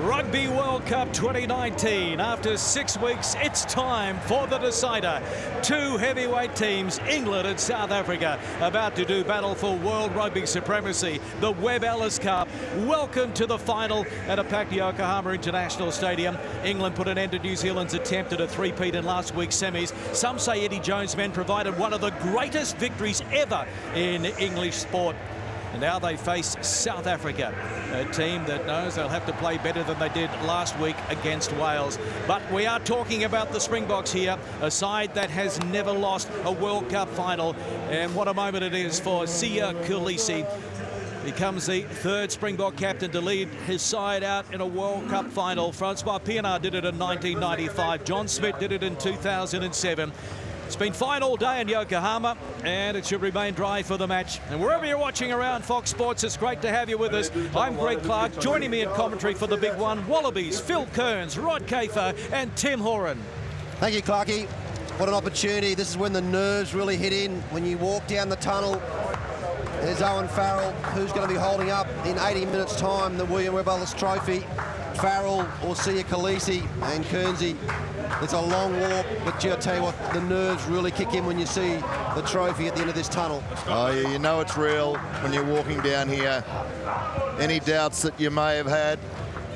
Rugby World Cup 2019. After 6 weeks, it's time for the decider. Two heavyweight teams, England and South Africa, about to do battle for World Rugby supremacy, the Webb Ellis Cup. Welcome to the final at a packed Yokohama International Stadium. England put an end to New Zealand's attempt at a three-peat in last week's semis. Some say Eddie Jones' men provided one of the greatest victories ever in English sport. And now they face South Africa, a team that knows they'll have to play better than they did last week against Wales. But we are talking about the Springboks here, a side that has never lost a World Cup final. And what a moment it is for Siya Kolisi. Becomes the third Springbok captain to lead his side out in a World Cup final. Francois Pienaar did it in 1995. John Smith did it in 2007. It's been fine all day in Yokohama, and it should remain dry for the match. And wherever you're watching around Fox Sports, it's great to have you with us. I'm Greg Clark. Joining me in commentary for the big one, Wallabies, Phil Kearns, Rod Kafer, and Tim Horan. Thank you, Clarkie. What an opportunity. This is when the nerves really hit in. When you walk down the tunnel, there's Owen Farrell, who's going to be holding up in 80 minutes' time the William Webb Ellis Trophy. Farrell or Siya Kolisi and Kearnsy. It's a long walk, but I tell you what, the nerves really kick in when you see the trophy at the end of this tunnel. Oh, yeah, you know it's real when you're walking down here. Any doubts that you may have had,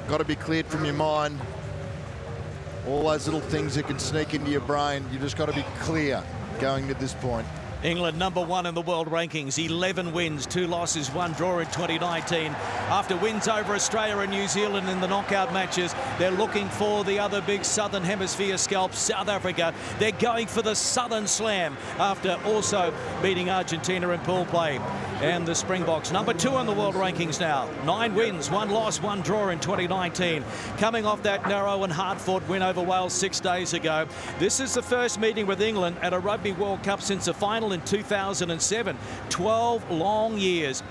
got to be cleared from your mind. All those little things that can sneak into your brain, you just got to be clear going to this point. England #1 in the world rankings, 11 wins, 2 losses, 1 draw in 2019. After wins over Australia and New Zealand in the knockout matches, they're looking for the other big Southern Hemisphere scalp, South Africa. They're going for the Southern Slam after also beating Argentina in pool play. And the Springboks, #2 in the world rankings now. 9 wins, 1 loss, 1 draw in 2019. Coming off that narrow and hard-fought win over Wales 6 days ago. This is the first meeting with England at a Rugby World Cup since the final in 2007. 12 long years.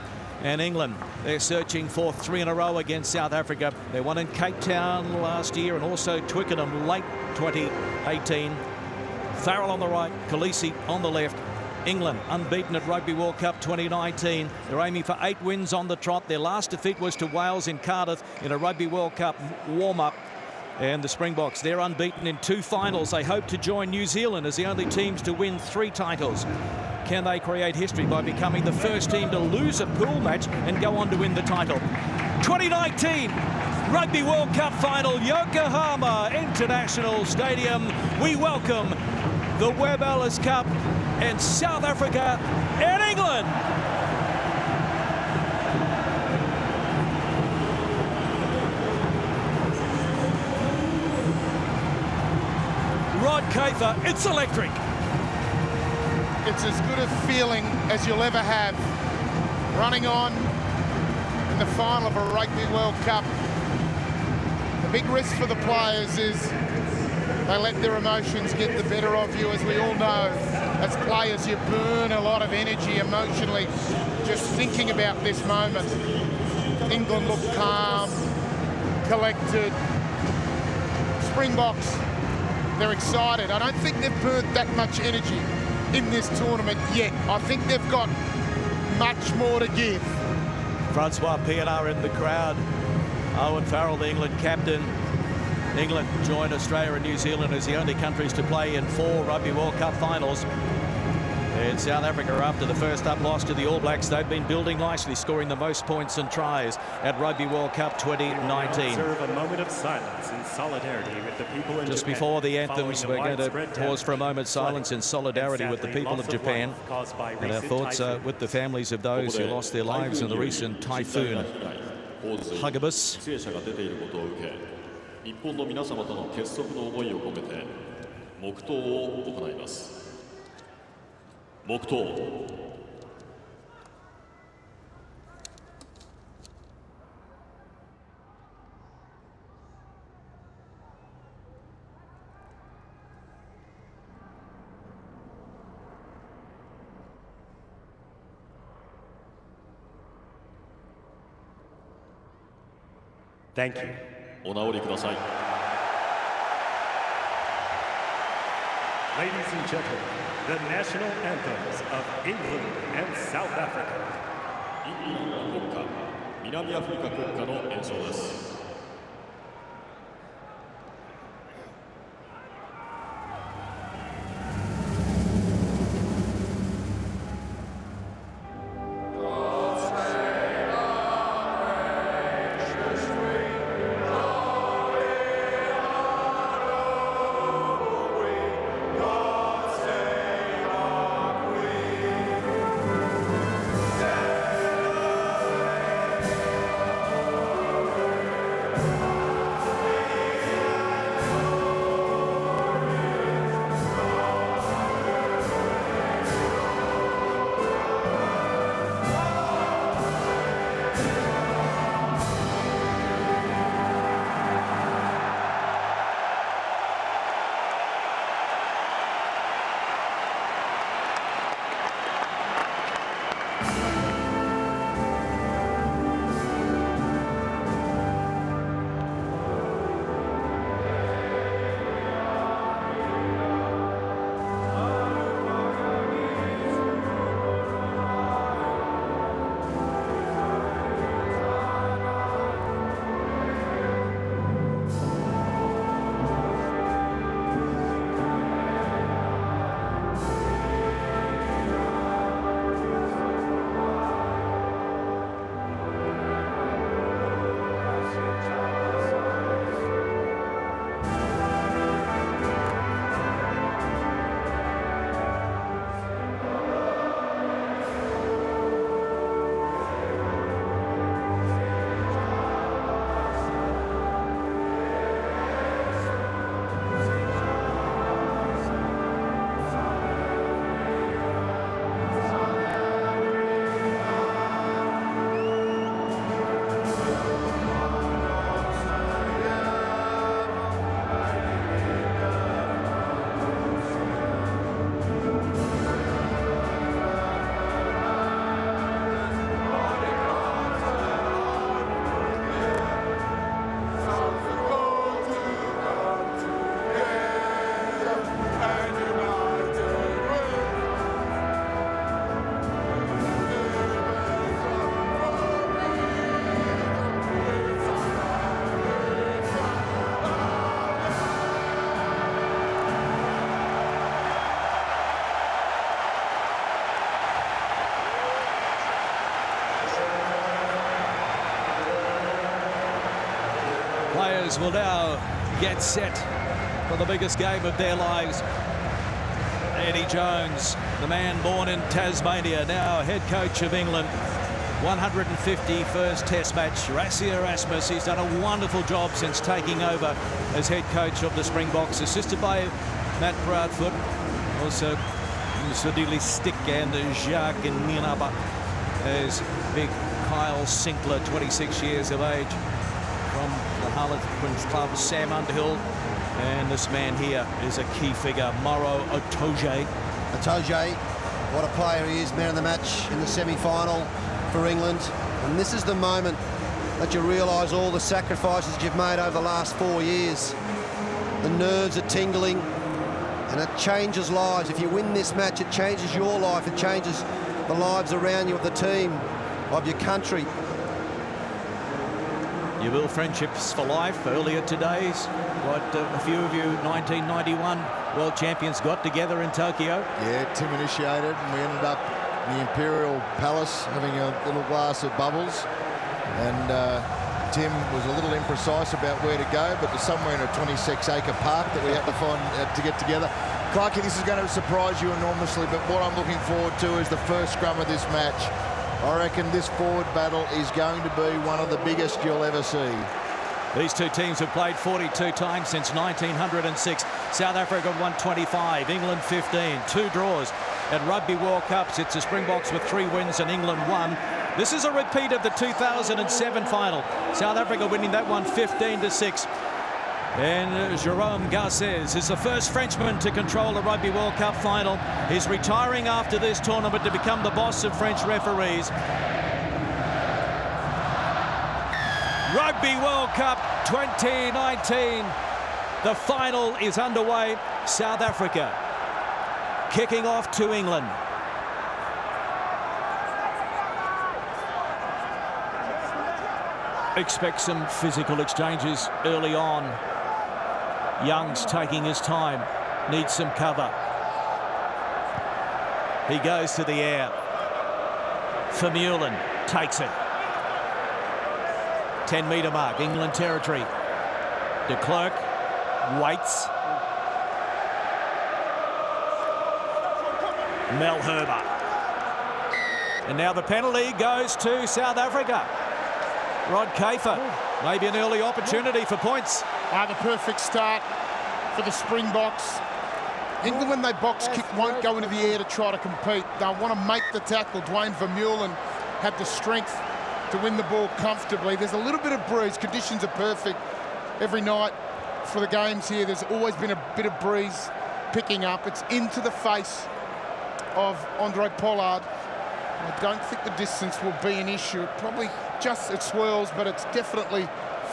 And England, they're searching for 3 in a row against South Africa. They won in Cape Town last year and also Twickenham late 2018. Farrell on the right, Kolisi on the left. England unbeaten at Rugby World Cup 2019. They're aiming for 8 wins on the trot. Their last defeat was to Wales in Cardiff in a Rugby World Cup warm-up. And the Springboks, they're unbeaten in 2 finals. They hope to join New Zealand as the only teams to win 3 titles. Can they create history by becoming the first team to lose a pool match and go on to win the title? 2019 Rugby World Cup final, Yokohama International Stadium. We welcome the Webb Ellis Cup and South Africa and England. Rod Kafer, it's electric. It's as good a feeling as you'll ever have running on in the final of a Rugby World Cup. The big risk for the players is they let their emotions get the better of you. As we all know, as players, you burn a lot of energy emotionally just thinking about this moment. England look calm, collected. Springboks, they're excited. I don't think they've burnt that much energy in this tournament yet. I think they've got much more to give. Francois Pienaar in the crowd. Owen Farrell, the England captain. England joined Australia and New Zealand as the only countries to play in 4 Rugby World Cup finals. And South Africa, after the first up loss to the All Blacks, they've been building nicely, scoring the most points and tries at Rugby World Cup 2019. Observe a moment of silence in solidarity with the people in Just Japan. before the anthems, we're going to Widespread pause for a moment's flooding, silence in solidarity with the sadly, people loss of Japan. life caused by And our recent thoughts are typhoon. with the families of those who lost their lives in the recent typhoon Hagibis. 犠牲者が出ていることを受け、日本の皆様との結束の思いを込めて黙祷を行います。黙祷。Thank you. お直りください。Ladies and gentlemen, the national anthems of England and South Africa. イングランド国歌、南アフリカ国歌の演奏です。Players will now get set for the biggest game of their lives. Eddie Jones, the man born in Tasmania, now head coach of England. 151st Test match. Rassie Erasmus, he's done a wonderful job since taking over as head coach of the Springboks, assisted by Matt Proudfoot, also Sodili Stick and Jacques Ninaba, as big Kyle Sinkler, 26 years of age, from the Harlequins club, Sam Underhill, and this man here is a key figure, Moro Itoje. Itoje, what a player he is, man of the match in the semi-final for England. And this is the moment that you realise all the sacrifices you've made over the last 4 years. The nerves are tingling, and it changes lives. If you win this match, it changes your life, it changes the lives around you, of the team, of your country. You will friendships for life. Earlier today's, what a few of you 1991 world champions got together in Tokyo. Yeah, Tim initiated, and we ended up in the Imperial Palace having a little glass of bubbles. And Tim was a little imprecise about where to go, but there's somewhere in a 26-acre park that we had to find to get together. Clarkie, this is going to surprise you enormously, but what I'm looking forward to is the first scrum of this match. I reckon this forward battle is going to be one of the biggest you'll ever see. These two teams have played 42 times since 1906. South Africa won 25, England 15, 2 draws. At Rugby World Cups, it's the Springboks with 3 wins and England 1. This is a repeat of the 2007 final. South Africa winning that one 15-6. And Jérôme Garcès is the first Frenchman to control a Rugby World Cup final. He's retiring after this tournament to become the boss of French referees. Rugby World Cup 2019. The final is underway. South Africa kicking off to England. Expect some physical exchanges early on. Young's taking his time, needs some cover. He goes to the air. Vermeulen takes it. 10-metre mark, England territory. De Klerk waits. Mel Herber. And now the penalty goes to South Africa. Rod Kafer, maybe an early opportunity for points. The perfect start for the Springboks. England, when they box kick, won't go into the air to try to compete. They'll want to make the tackle. Dwayne Vermeulen had the strength to win the ball comfortably. There's a little bit of breeze. Conditions are perfect every night for the games here. There's always been a bit of breeze picking up. It's into the face of Andre Pollard. I don't think the distance will be an issue. It swirls, but it's definitely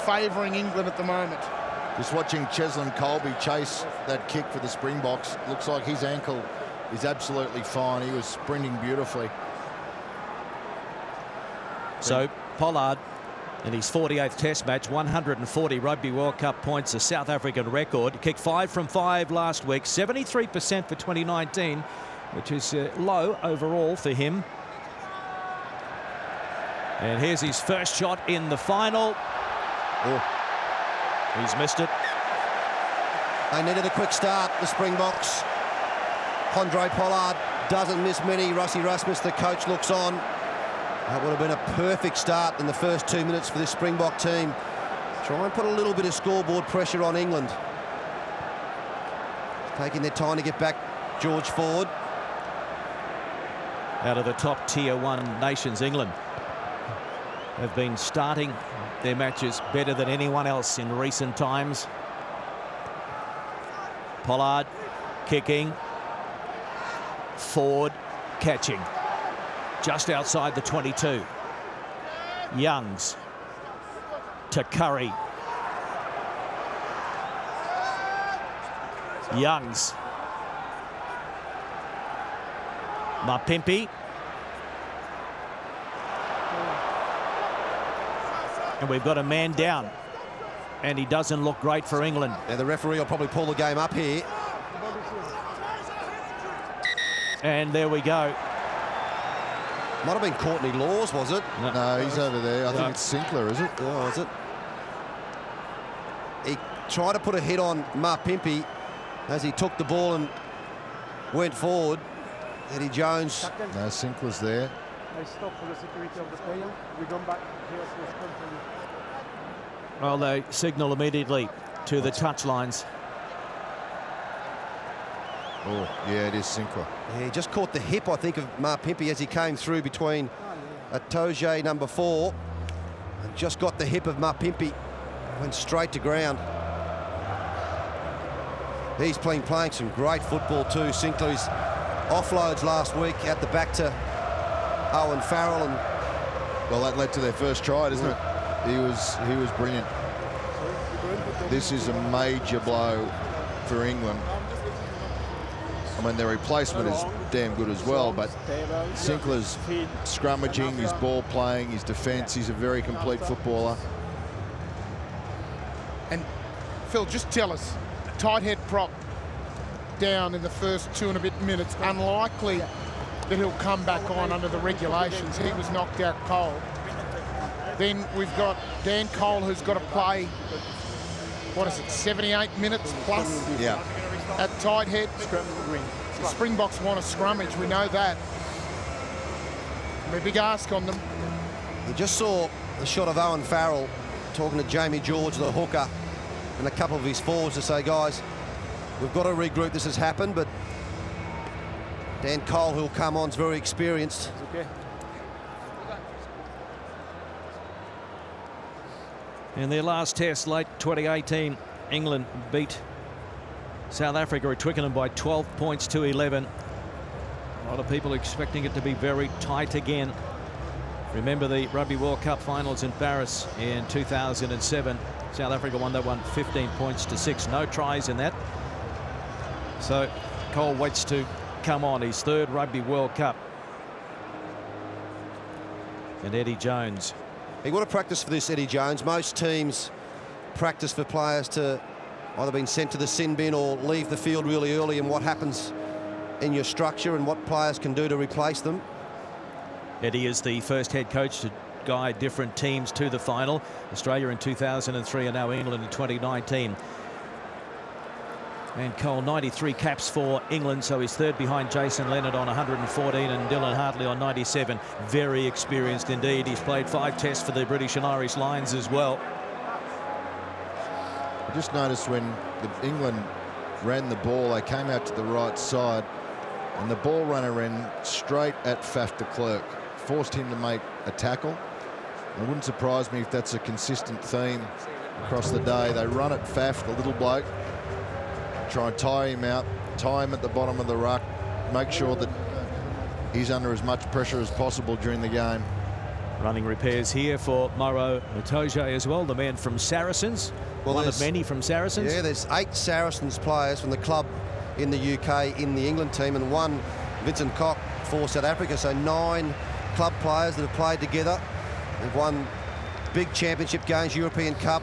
favouring England at the moment. Just watching Cheslin Colby chase that kick for the Springboks. Looks like his ankle is absolutely fine. He was sprinting beautifully. So Pollard, in his 48th Test match, 140 Rugby World Cup points, a South African record. Kicked 5 from 5 last week, 73% for 2019, which is low overall for him. And here's his first shot in the final. Oh, he's missed it. They needed a quick start, the Springboks. Andre Pollard doesn't miss many. Rassie Erasmus, the coach, looks on. That would have been a perfect start in the first 2 minutes for this Springbok team. Try and put a little bit of scoreboard pressure on England. Taking their time to get back, George Ford. Out of the top tier 1 nations, England have been starting their matches better than anyone else in recent times. Pollard kicking. Ford catching. Just outside the 22. Youngs to Curry. Youngs. Mapimpi. And we've got a man down. And he doesn't look great for England. Yeah, the referee will probably pull the game up here. And there we go. Might have been Courtney Laws, was it? No, he's over there. I think it's Sinkler, is it? Oh, is it? he tried to put a hit on Mapimpi as he took the ball and went forward. Eddie Jones. No, Sinclair's there. I stop for the security of the player. We come back here to scrum for you. Well, they signal immediately to the touchlines. Oh, yeah, it is Sinclair. Yeah, he just caught the hip, I think, of Mapimpi as he came through between Atoje, number 4, and just got the hip of Mapimpi. Went straight to ground. He's playing some great football too. Sinclair's offloads last week at the back to Owen Farrell, and well, that led to their first try, doesn't it? He was brilliant. This is a major blow for England. I mean, their replacement is damn good as well, but Sinclair's scrummaging, his ball playing, his defence, he's a very complete footballer. And Phil, just tell us, tight head prop down in the first 2 and a bit minutes, unlikely that he'll come back on under the regulations. He was knocked out cold. Then we've got Dan Cole, who's got to play, what is it, 78 minutes plus? Yeah. At tight head. The Springboks want a scrummage, we know that. A big ask on them. you just saw the shot of Owen Farrell talking to Jamie George, the hooker, and a couple of his forwards to say, guys, we've got to regroup. This has happened, but Dan Cole, who'll come on, is very experienced. Okay. In their last test, late 2018, England beat South Africa at Twickenham by 12 points to 11. A lot of people expecting it to be very tight again. Remember the Rugby World Cup finals in Paris in 2007. South Africa won that one 15 points to 6. No tries in that. So Cole waits to come on, his third Rugby World Cup. And Eddie Jones. He would have practiced for this, Eddie Jones. Most teams practice for players to either been sent to the sin bin or leave the field really early, and what happens in your structure and what players can do to replace them. Eddie is the first head coach to guide different teams to the final. Australia in 2003 and now England in 2019. And Cole, 93 caps for England, so he's third behind Jason Leonard on 114 and Dylan Hartley on 97. Very experienced indeed. He's played 5 tests for the British and Irish Lions as well. I just noticed when England ran the ball, they came out to the right side and the ball runner ran straight at Faf de Klerk, forced him to make a tackle. It wouldn't surprise me if that's a consistent theme across the day. They run at Faf, the little bloke, try and tire him out, tie him at the bottom of the ruck, make sure that he's under as much pressure as possible during the game. Running repairs here for Maro Itoje as well, the man from Saracens. Well, one of many from Saracens. Yeah, there's 8 Saracens players from the club in the UK in the England team, and 1 Vincent Koch for South Africa. So 9 club players that have played together. They've won big championship games, European Cup,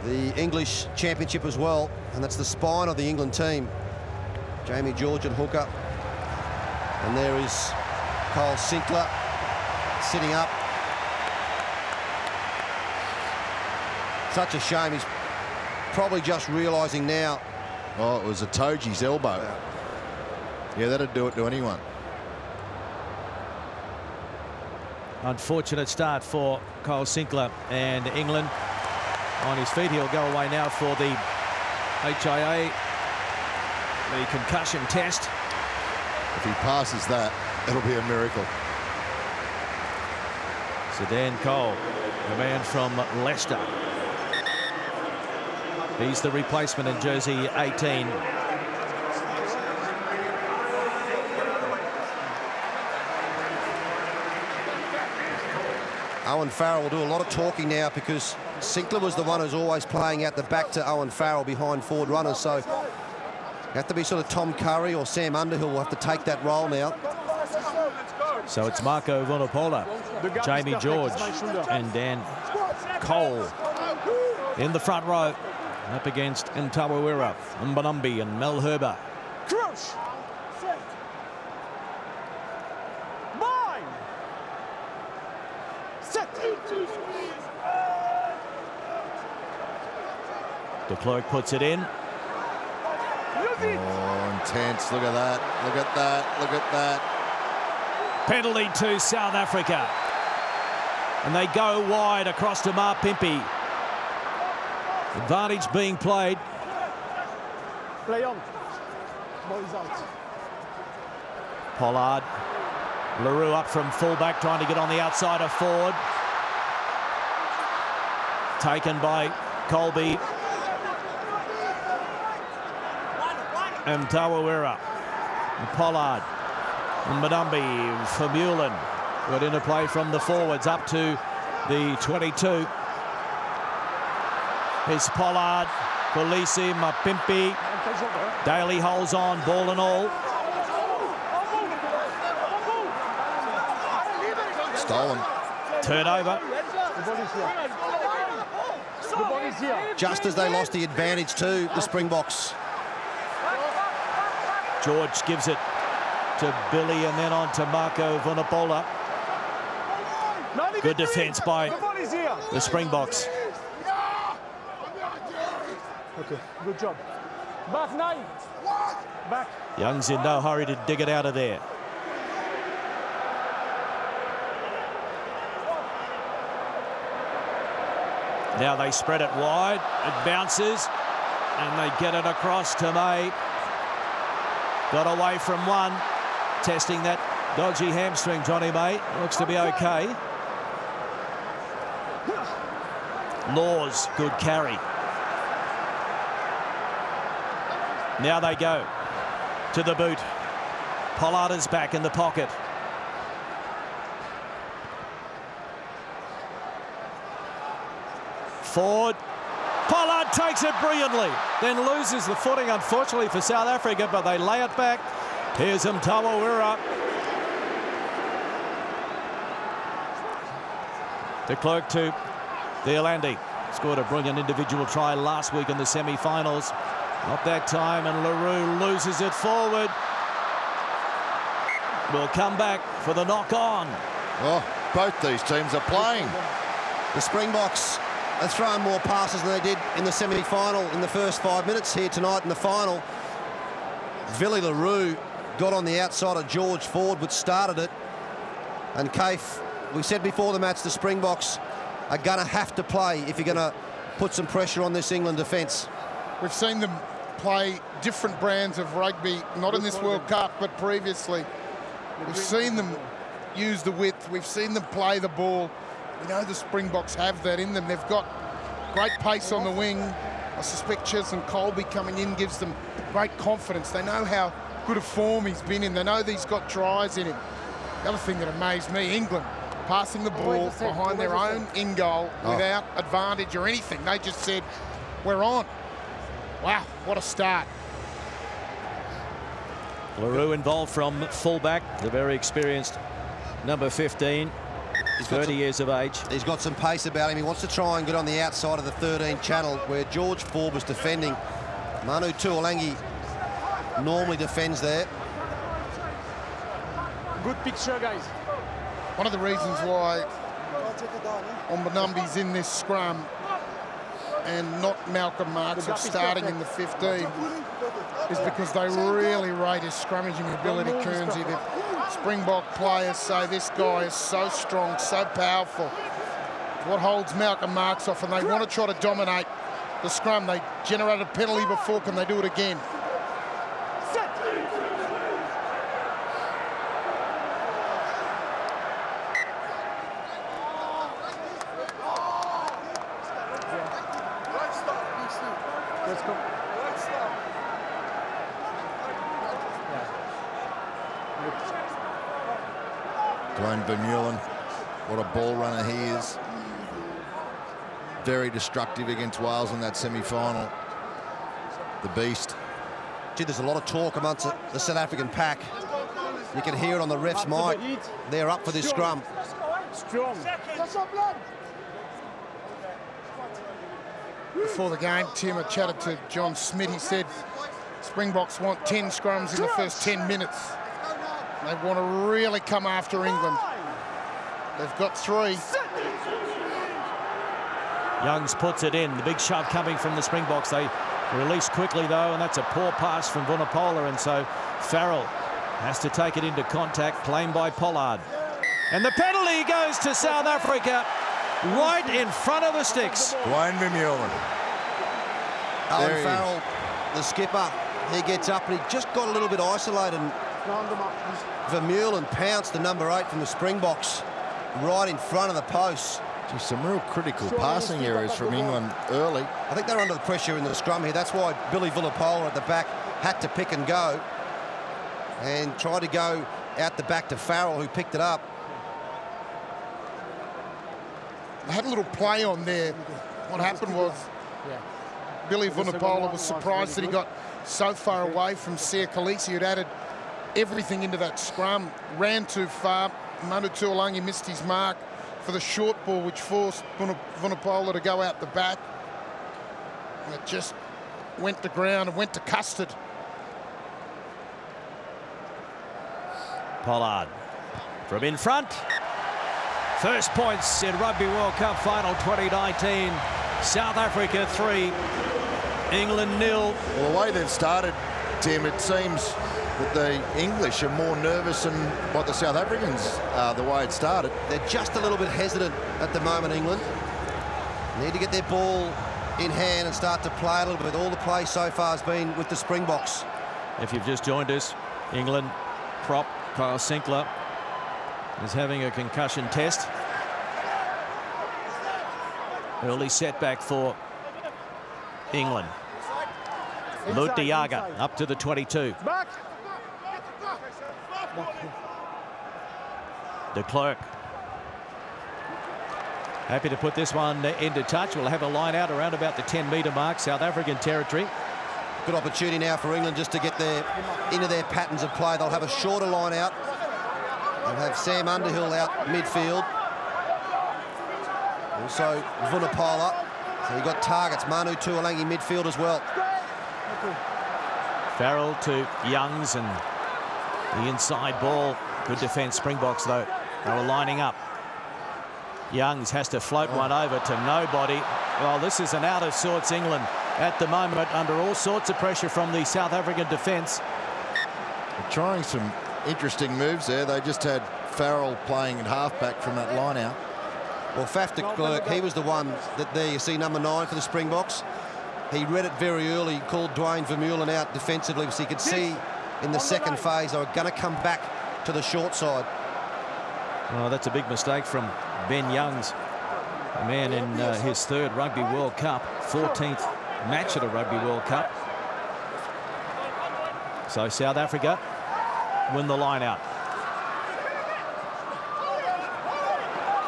the English Championship as well, and that's the spine of the England team. Jamie George and hooker. And there is Cole Sinclair sitting up. Such a shame. He's probably just realising now. Oh, it was a Toji's elbow. Yeah, that'd do it to anyone. Unfortunate start for Cole Sinclair, and England on his feet. He'll go away now for the HIA, the concussion test. If he passes that, it'll be a miracle. So Dan Cole, the man from Leicester. He's the replacement in jersey 18. Owen Farrell will do a lot of talking now because Sinclair was the one who's always playing out the back to Owen Farrell behind forward runners. So you have to be sort of Tom Curry or Sam Underhill will have to take that role now. So it's Marco Vunipola, Jamie George and Dan Cole in the front row up against Ntawawira, Mbanambi and Mel Herber. Crouch. Set. Mine. Set. De Klerk puts it in. Oh, intense. Look at that. Look at that. Look at that. Penalty to South Africa. And they go wide across to Mapimpi. Advantage being played. Play on. Ball is out. Pollard. LaRue up from fullback, trying to get on the outside of forward. Taken by Colby. And Tawawira. And Pollard. And Madumbi for Mullen. Good interplay from the forwards up to the 22. Here's Pollard. Kolisi, Mapimpi. Daly holds on, ball and all. Stolen. Turnover. Just as they lost the advantage to the Springboks. George gives it to Billy and then on to Marco Vunapola. Good defence by the Springboks. Okay, good job. Back 9. Back. Young's in no hurry to dig it out of there. Now they spread it wide. It bounces and they get it across to May. Got away from one. Testing that dodgy hamstring, Johnny May. Looks to be okay. Laws, good carry. Now they go to the boot. Pollard is back in the pocket. Forward. Pollard takes it brilliantly, then loses the footing, unfortunately, for South Africa, but they lay it back. Here's Mtawawira. De Klerk to the Orlandi. Scored a brilliant individual try last week in the semi-finals. Not that time, and LaRue loses it forward. Will come back for the knock-on. Oh, both these teams are playing. The Springboks are throwing more passes than they did in the semi-final in the first 5 minutes here tonight in the final. Billy LaRue got on the outside of George Ford, which started it. And Kaif, we said before the match, the Springboks are going to have to play if you're going to put some pressure on this England defence. We've seen them play different brands of rugby, not in this World Cup, but previously. We've seen them use the width. We've seen them play the ball. We know the Springboks have that in them. They've got great pace on the wing. I suspect Cheslin Colby coming in gives them great confidence. They know how good a form he's been in. They know that he's got tries in him. The other thing that amazed me, England passing the ball behind their own in goal without advantage or anything. They just said, we're on. Wow, what a start. LaRue involved from fullback, the very experienced number 15. He's 30 years of age. He's got some pace about him. He wants to try and get on the outside of the 13 channel where George Ford was defending. Manu Tuolangi normally defends there. Good picture, guys. One of the reasons why Ombonambi's in this scrum and not Malcolm Marks starting in the 15 is because they really rate his scrummaging ability, Kearnsey. The Springbok players say this guy is so strong, so powerful. What holds Malcolm Marks off, and they want to try to dominate the scrum. They generated a penalty before. Can they do it again? Let's go. Glenn Vermeulen, what a ball runner he is. Very destructive against Wales in that semi-final. The beast. Gee, there's a lot of talk amongst the South African pack. You can hear it on the ref's mic. They're up for this scrum. Strong. Before the game, Tim, I chatted to John Smith. He said Springboks want 10 scrums in the first 10 minutes. They want to really come after England. They've got 3. Youngs puts it in. The big shove coming from the Springboks. They release quickly, though, and that's a poor pass from Vunipola, and so Farrell has to take it into contact, claimed by Pollard. And the penalty goes to South Africa right in front of the sticks. Dwayne Vermeulen. Owen Farrell, the skipper, he gets up and he just got a little bit isolated. Vermeulen pounced the number 8 from the Springboks right in front of the posts. Just some real critical passing areas from England early. I think they're under the pressure in the scrum here. That's why Billy Vunipola at the back had to pick and go and tried to go out the back to Farrell, who picked it up. I had a little play on there. What happened was Billy Vunipola was surprised that he got so far away from Siya Kolisi, who'd added everything into that scrum, ran too far. Manu Tuolangi missed his mark for the short ball, which forced Vunipola to go out the back. And it just went to ground and went to custard. Pollard from in front. First points in Rugby World Cup final 2019. South Africa 3, England 0. Well, the way they've started, Tim, it seems that the English are more nervous than what the South Africans are, the way it started. They're just a little bit hesitant at the moment, England. Need to get their ball in hand and start to play a little bit. All the play so far has been with the Springboks. If you've just joined us, England prop Kyle Sinclair is having a concussion test. Early setback for England. Lutiaga up to the 22. De Klerk happy to put this one into touch. We'll have a line out around about the 10-metre mark, South African territory. Good opportunity now for England just to get into their patterns of play. They'll have a shorter line out. They'll have Sam Underhill out midfield. Also Vunipola. So you've got targets. Manu Tuolangi midfield as well. Farrell to Youngs and the inside ball. Good defence, Springboks, though. They were lining up. Youngs has to float one over to nobody. Well, this is an out of sorts England at the moment, under all sorts of pressure from the South African defence. They're trying some interesting moves there. They just had Farrell playing at halfback from that line out. Well, Faf de Klerk, he was the one that there you see number 9 for the Springboks. He read it very early, called Dwayne Vermeulen out defensively, so you could see in the second phase they were going to come back to the short side. Oh, that's a big mistake from Ben Youngs, a man in his 3rd Rugby World Cup, 14th match at a Rugby World Cup. So South Africa win the line out.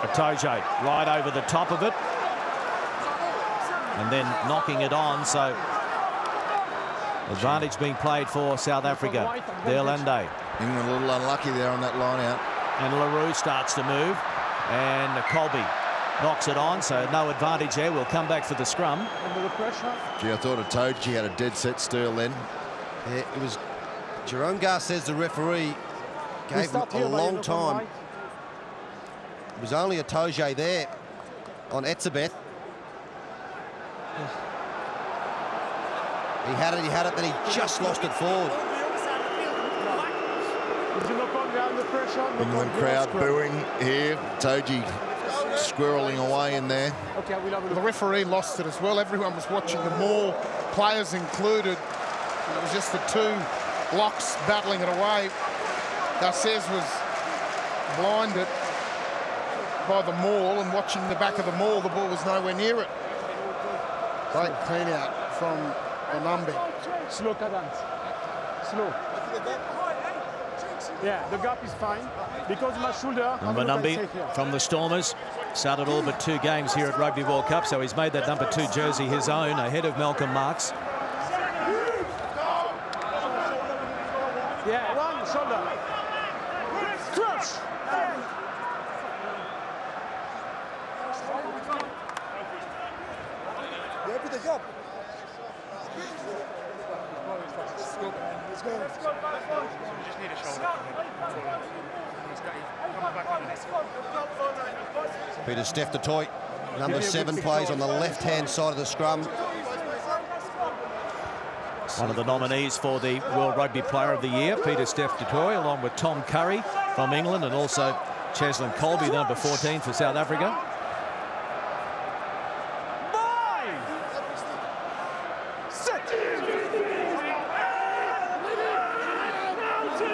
Atoje right over the top of it and then knocking it on, so advantage being played for South Africa. Derlande. England a little unlucky there on that line out. And LaRue starts to move and Colby knocks it on, so no advantage there. We'll come back for the scrum. Gee, I thought Atoje had a dead set steal then. Yeah, it was Jerome Garces, the referee, gave him a long time. It was only Atoje there on Etzebeth. He had it, then he just lost it forward. England crowd booing here. Atoje squirreling away in there. The referee lost it as well. Everyone was watching the maul, players included. It was just the 2 locks battling it away. Garces was blinded by the maul, and watching the back of the maul, the ball was nowhere near it. Great clean out from Onambi. Slow cadence. Slow. Yeah, the gap is fine because my shoulder. Manumbi from the Stormers started all but 2 games here at Rugby World Cup, so he's made that number 2 jersey his own, ahead of Malcolm Marx. Yeah, one shoulder. Crush. Yeah, good job. We just need a shoulder from him. He's got coming back on this. Peter Steph de Toy Number 7 plays on the left-hand side of the scrum. One of the nominees for the World Rugby Player of the Year, Peter Steph Dutoy, along with Tom Curry from England, and also Cheslin Colby, the number 14 for South Africa.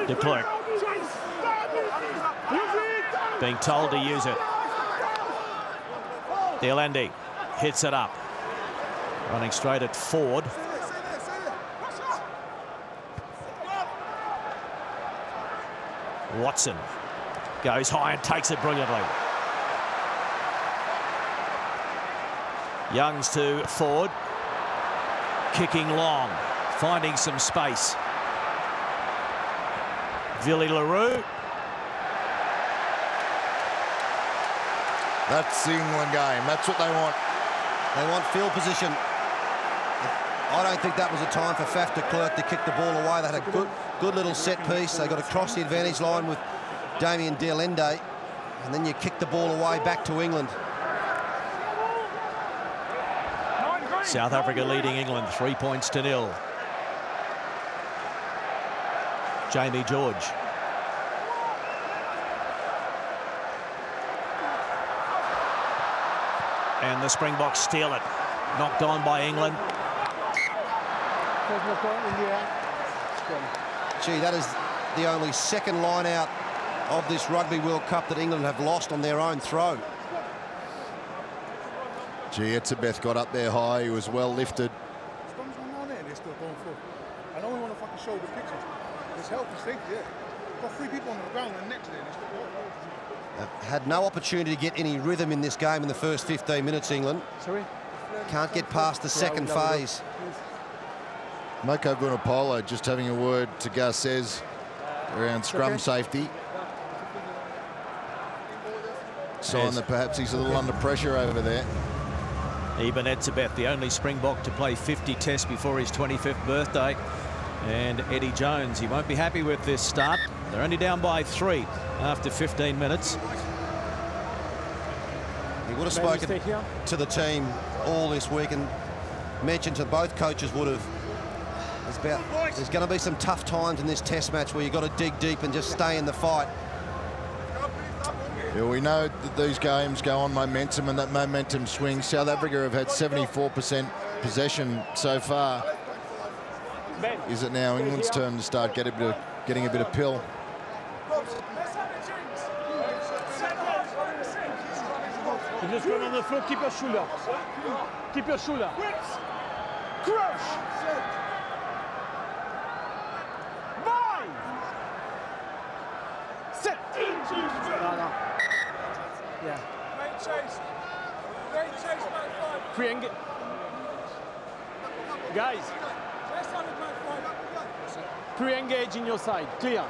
De Klerk being told to use it. Dialendi hits it up, running straight at Ford. Watson goes high and takes it brilliantly. Youngs to Ford, kicking long, finding some space. Villy LaRue. That's the England game. That's what they want. They want field position. I don't think that was a time for Faf de Klerk to kick the ball away. They had a good little set piece. They got across the advantage line with Damien Dialende, and then you kick the ball away back to England. South Africa leading England 3 points to 0. Jamie George. And the Springboks steal it. Knocked on by England. Gee, that is the only second line out of this Rugby World Cup that England have lost on their own throw. Gee, Etzebeth got up there high. He was well lifted. I know we want to fucking show the pictures. It's health and safety, yeah. Got 3 people on the ground and next to it. Had no opportunity to get any rhythm in this game in the first 15 minutes, England. Sorry? Can't get past the second phase. Moko Vunipola just having a word to Garces around scrum safety. Sign that perhaps he's a little under pressure over there. Eben Etzebeth, the only Springbok to play 50 tests before his 25th birthday. And Eddie Jones, he won't be happy with this start. They're only down by 3 after 15 minutes. He would have spoken to the team all this week and mentioned to both coaches would have, there's going to be some tough times in this test match where you've got to dig deep and just stay in the fight. Yeah, we know that these games go on momentum, and that momentum swings. South Africa have had 74% possession so far. Is it now England's turn to start getting a bit of pill? You just run on the floor, keep your shoulder. Keep your shoulder. Crush! Bind! Set! No. Yeah. Great chase. Great chase, man. Free engage. Guys. Pre-engage in your side. Clear.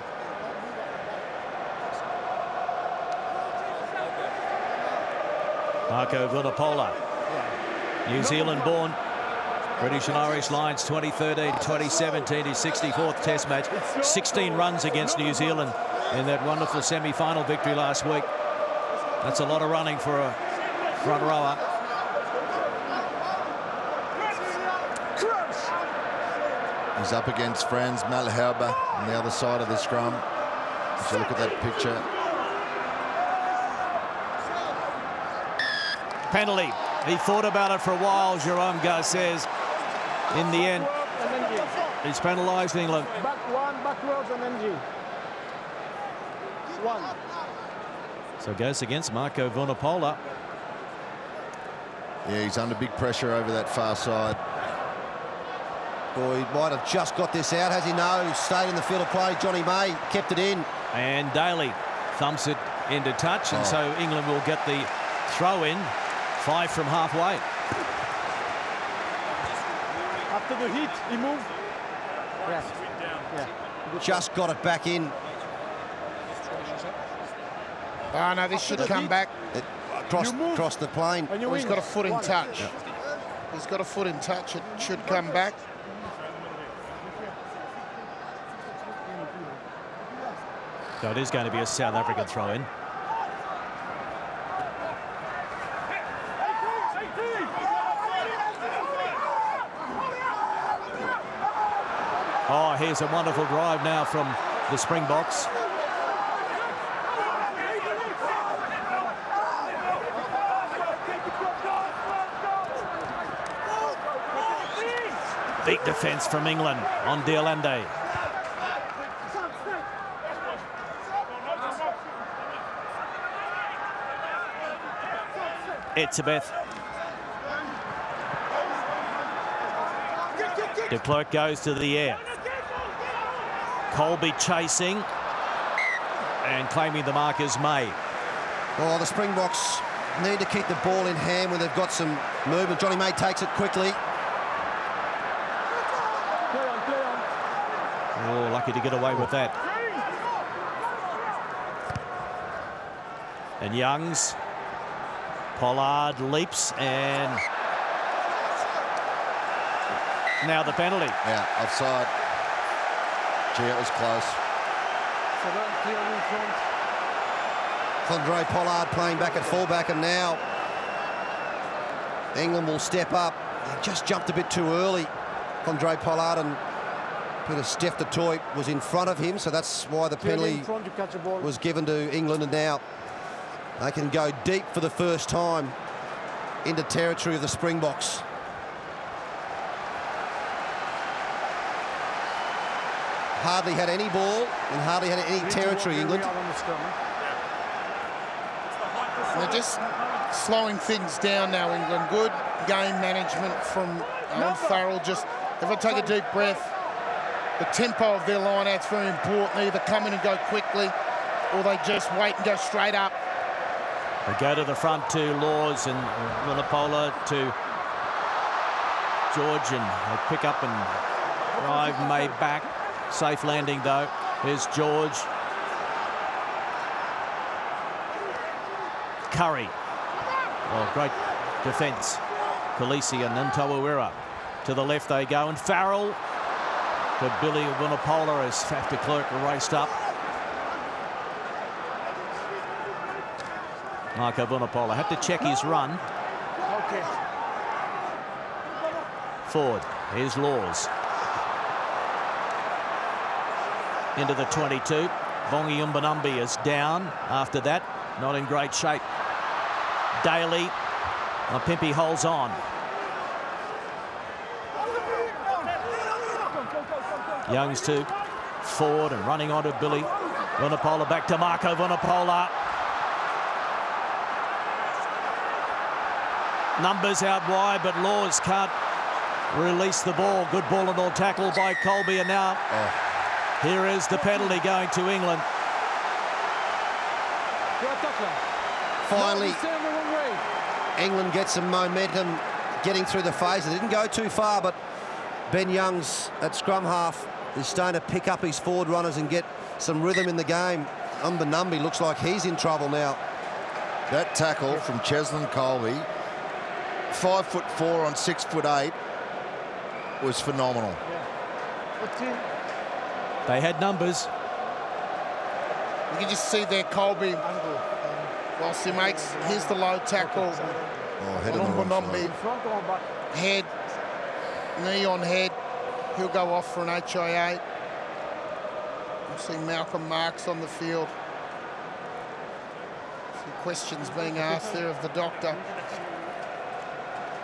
Moko Vunipola, New Zealand born, British and Irish Lions 2013, 2017, his 64th test match, 16 runs against New Zealand in that wonderful semi-final victory last week. That's a lot of running for a front rower. He's up against Franz Malherbe on the other side of the scrum. If you look at that picture. Penalty. He thought about it for a while, Jerome Garces. In the end, he's penalised England. Back one, backwards and NG. One. So goes against Moko Vunipola. Yeah, he's under big pressure over that far side. Boy, he might have just got this out, has he? No, stayed in the field of play. Johnny May kept it in. And Daly thumps it into touch, and so England will get the throw in, 5 from halfway. After the hit, he moved. Yes. Yeah. Just got it back in. Oh, no, this should come back. Across the plane. Oh, he's got a foot in touch. Yeah. He's got a foot in touch. It should come back. So it is going to be a South African throw-in. Oh, here's a wonderful drive now from the Springboks. Big defence from England on Diolande. Etzebeth. De Klerk goes to the air. Colby chasing and claiming the mark is May. Oh, the Springboks need to keep the ball in hand when they've got some movement. Johnny May takes it quickly. Oh, lucky to get away with that. And Youngs. Pollard leaps and now the penalty. Yeah, offside. Gee, it was close. Andre Pollard playing back at fullback, and now England will step up. They just jumped a bit too early. Andre Pollard and Peter Steph-Toy was in front of him, so that's why the penalty was given to England, and now they can go deep for the first time into territory of the Springboks. Hardly had any ball and hardly had any territory, England. They're just slowing things down now, England. Good game management from Owen Farrell. Just, if I take a deep breath, the tempo of their line-out's very important. They either come in and go quickly, or they just wait and go straight up. They go to the front to Laws and Vunipola to George, and they pick up and drive May back. Safe landing though. Here's George. Curry. Oh, great defence. Khaleesi and Ntawawira. To the left they go, and Farrell to Billy Vunipola as Faf de Klerk raced up. Marco Vunipola had to check his run. Okay. Forward. Here's Laws. Into the 22. Vongi Umbanumbi is down after that. Not in great shape. Daly. Pimpy holds on. Youngs to forward and running on to Billy Vunipola. Back to Marco Vunipola. Numbers out wide, but Laws can't release the ball. Good ball and all tackle by Colby, and now here is the penalty going to England. Finally, England gets some momentum getting through the phase. It didn't go too far, but Ben Youngs at scrum half is starting to pick up his forward runners and get some rhythm in the game. Umbanumbi looks like he's in trouble now. That tackle from Cheslin Colby, 5'4" on 6'8", was phenomenal. They had numbers. You can just see there Colby, whilst he makes, here's the low tackle. Head on the wrong side. Head, knee on head. He'll go off for an HIA. You see Malcolm Marks on the field. Some questions being asked there of the doctor.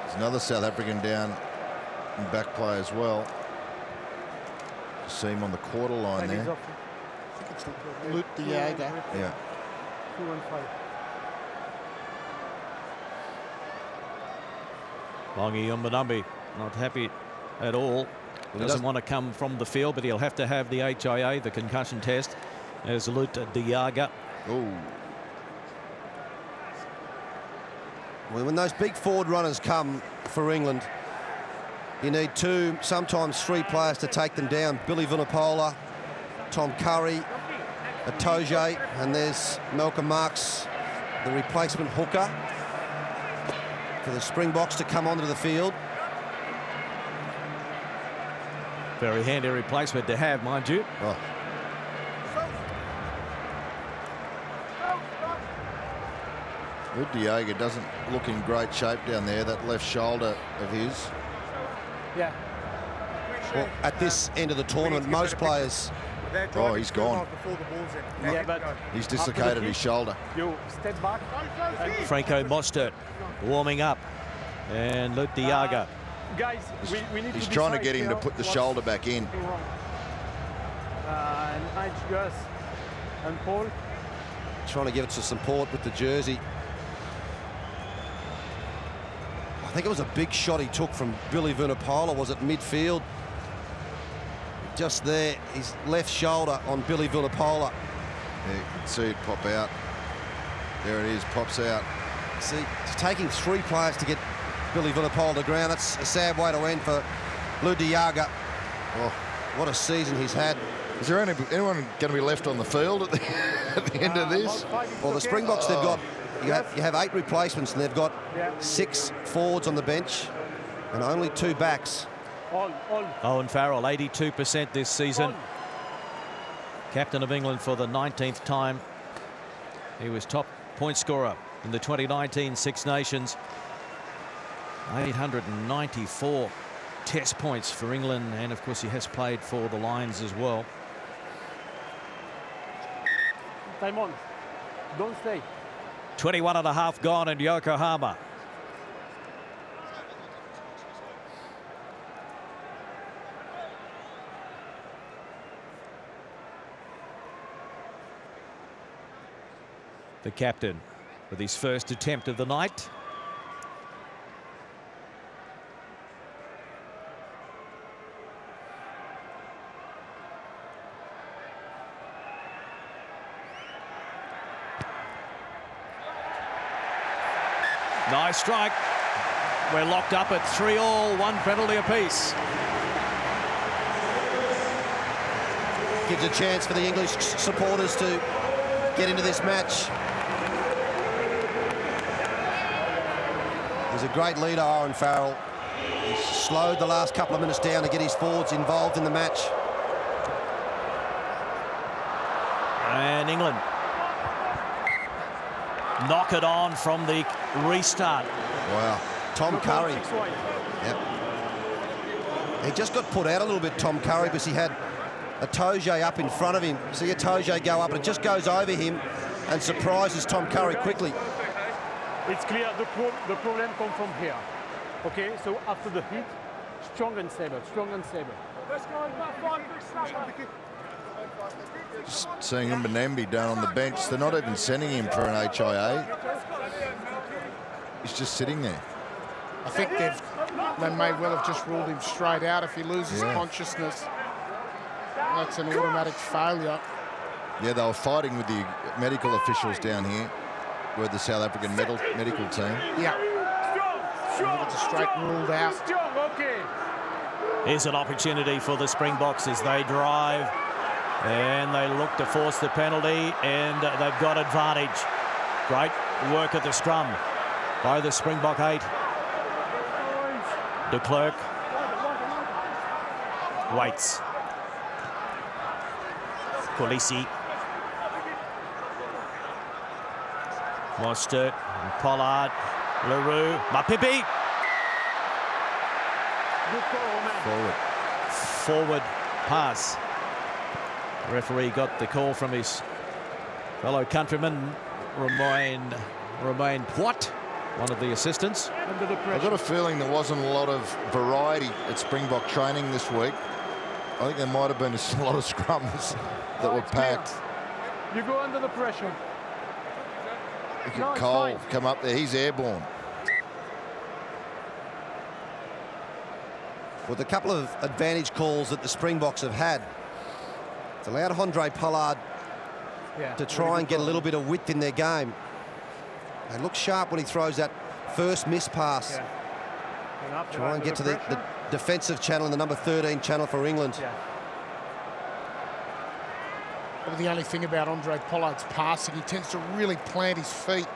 There's another South African down in back play as well. You see him on the quarter line there. I think it's Luke Diaga. Yeah. 2-1-5. Vongi Umbanumbi not happy at all. Doesn't want to come from the field, but he'll have to have the HIA, the concussion test, as Luta Diaga. Oh. When those big forward runners come for England, you need 2, sometimes 3 players to take them down. Billy Vunipola, Tom Curry, Atoje, and there's Malcolm Marks, the replacement hooker, for the Springboks to come onto the field. Very handy replacement to have, mind you. Oh. Diego doesn't look in great shape down there, that left shoulder of his. Yeah. Well, at this end of the tournament, most players... Oh, he's gone. Yeah, but He's dislocated his shoulder. you step back. Franco Mostert warming up. And Luke Diaga. Guys, we need He's to trying to decide get him to here put the what's shoulder back in. wrong. And Gus and Paul. Trying to give it some support with the jersey. I think it was a big shot he took from Billy Vunipola, was it midfield? Just there, his left shoulder on Billy Vunipola. Yeah, you can see it pop out. There it is, pops out. See, it's taking 3 players to get Billy Vunipola to ground. That's a sad way to end for Lou Diaga. Oh, what a season he's had. Is there anyone going to be left on the field at the end of this? Well, the Springboks, they've got, you have 8 replacements, and they've got 6 forwards on the bench and only 2 backs. All. Owen Farrell, 82% this season. Captain of England for the 19th time. He was top point scorer in the 2019 Six Nations. 894 test points for England, and of course he has played for the Lions as well. Time on. Don't stay. 21 and a half gone in Yokohama. The captain with his first attempt of the night. Nice strike. We're locked up at 3-3, 1 penalty apiece. Gives a chance for the English supporters to get into this match. He's a great leader, Owen Farrell. He's slowed the last couple of minutes down to get his forwards involved in the match. And England knock it on from the restart. Wow. Tom Curry. Yep. He just got put out a little bit, Tom Curry, because he had a Toje up in front of him. See a Toje go up and it just goes over him and surprises Tom Curry quickly. It's clear the problem comes from here. Okay, so after the hit, strong and saber, strong and saber. Just seeing Mbenambi down on the bench. They're not even sending him for an HIA. He's just sitting there. I think they may well have just ruled him straight out. If he loses consciousness, that's an automatic failure. Yeah, they were fighting with the medical officials down here, with the South African medical team. Yeah. I think it's a straight ruled out. Here's an opportunity for the Springboks as they drive and they look to force the penalty, and they've got advantage. Great work at the scrum by the Springbok 8. De Klerk waits. Kolisi. Mostert, Pollard, Leroux, Mapipi. Forward pass. The referee got the call from his fellow countryman, Romain Poit, one of the assistants. I've got a feeling there wasn't a lot of variety at Springbok training this week. I think there might have been a lot of scrums that were packed. You go under the pressure. Look at Cole come up there. He's airborne. With a couple of advantage calls that the Springboks have had, it's allowed Handré Pollard to try and get a little bit of width in their game. They look sharp when he throws that first miss pass. Try and get to the defensive channel and the number 13 channel for England. Well, the only thing about Handré Pollard's passing, he tends to really plant his feet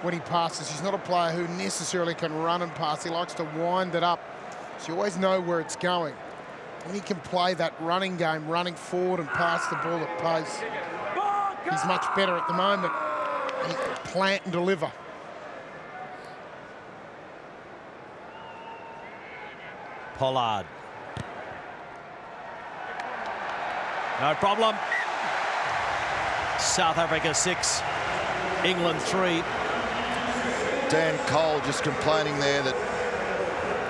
when he passes. He's not a player who necessarily can run and pass. He likes to wind it up, so you always know where it's going. When he can play that running game, running forward and pass the ball at pace, he's much better at the moment. He can plant and deliver. Pollard. No problem. South Africa 6, England 3. Dan Cole just complaining there that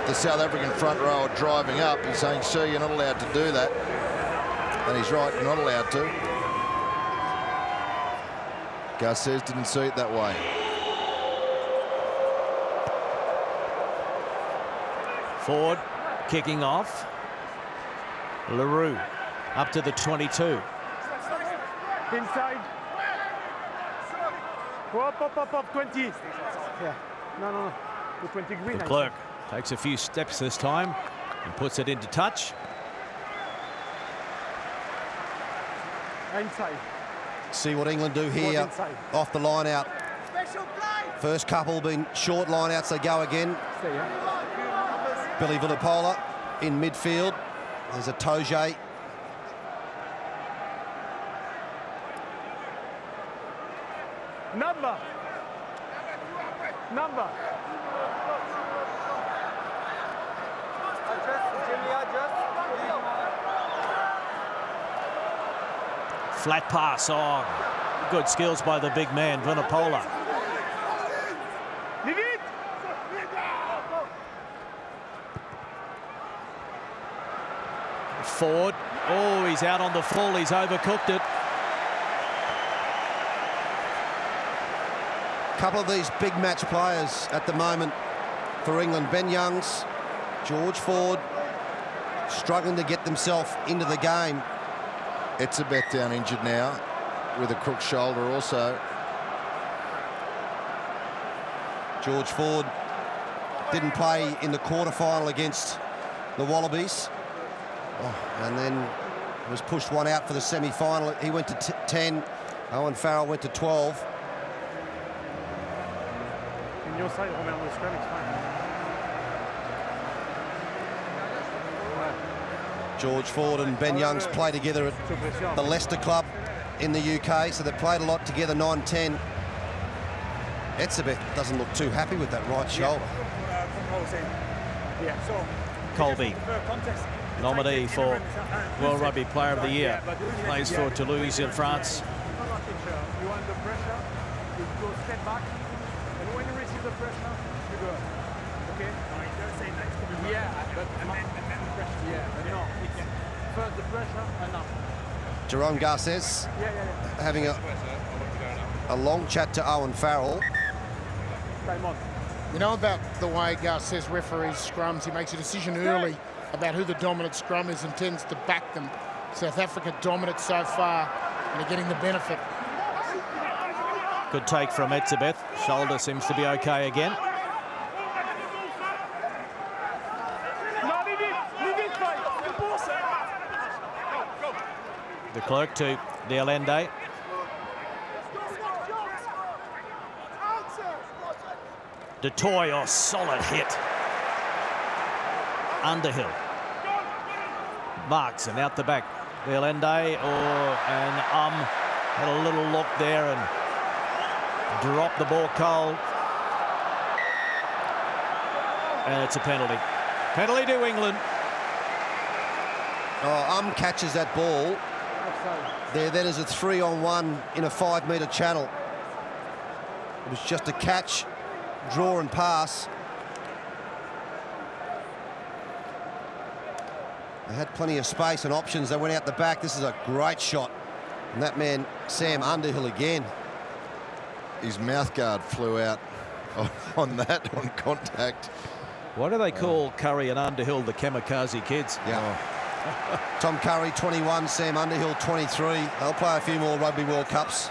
the South African front row are driving up. He's saying, sir, you're not allowed to do that. And he's right, you're not allowed to. Garces didn't see it that way. Ford kicking off. LaRue up to the 22. Inside. Up, 20. Yeah. No. The 20 green. De Klerk takes a few steps this time and puts it into touch. Inside. See what England do here off the line out. First couple been short line outs, they go again. Stay, yeah. Billy Vunipola in midfield. There's a Toje. Number. Flat pass. Oh, good skills by the big man, Vunipola. Leave it. Ford. Oh, he's out on the full. He's overcooked it. Couple of these big match players at the moment for England. Ben Youngs, George Ford, struggling to get themselves into the game. It's a bet down injured now with a crook shoulder also. George Ford didn't play in the quarterfinal against the Wallabies. And then was pushed one out for the semi-final. He went to 10. Owen Farrell went to 12. In your side, Romain, on the scrum, it's fine. George Ford and Ben Youngs play together at the Leicester Club in the UK, so they played a lot together, 9-10. Etzebeth doesn't look too happy with that right shoulder. Colby, nominee for World Rugby Player of the Year, plays for Toulouse in France. You want the pressure, you go step back, and when you receive the pressure, you go. Okay? Yeah, but and then the pressure. Yeah, but no. First the pressure and now. Jerome Garces having a long chat to Owen Farrell. Time on. You know about the way Garces referees scrums, he makes a decision early about who the dominant scrum is and tends to back them. South Africa dominant so far and are getting the benefit. Good take from Etzebeth. Shoulder seems to be okay again. De Klerk to De Allende. De Toy, oh, solid hit. Underhill. Marks and out the back. De Allende, and had a little look there and dropped the ball cold. And it's a penalty. Penalty to England. Catches that ball. There then is a 3-on-1 in a 5-metre channel. It was just a catch, draw and pass. They had plenty of space and options. They went out the back. This is a great shot. And that man, Sam Underhill again. His mouthguard flew out on that, on contact. Why do they call Curry and Underhill the kamikaze kids? Yeah. Tom Curry, 21, Sam Underhill, 23. They'll play a few more Rugby World Cups.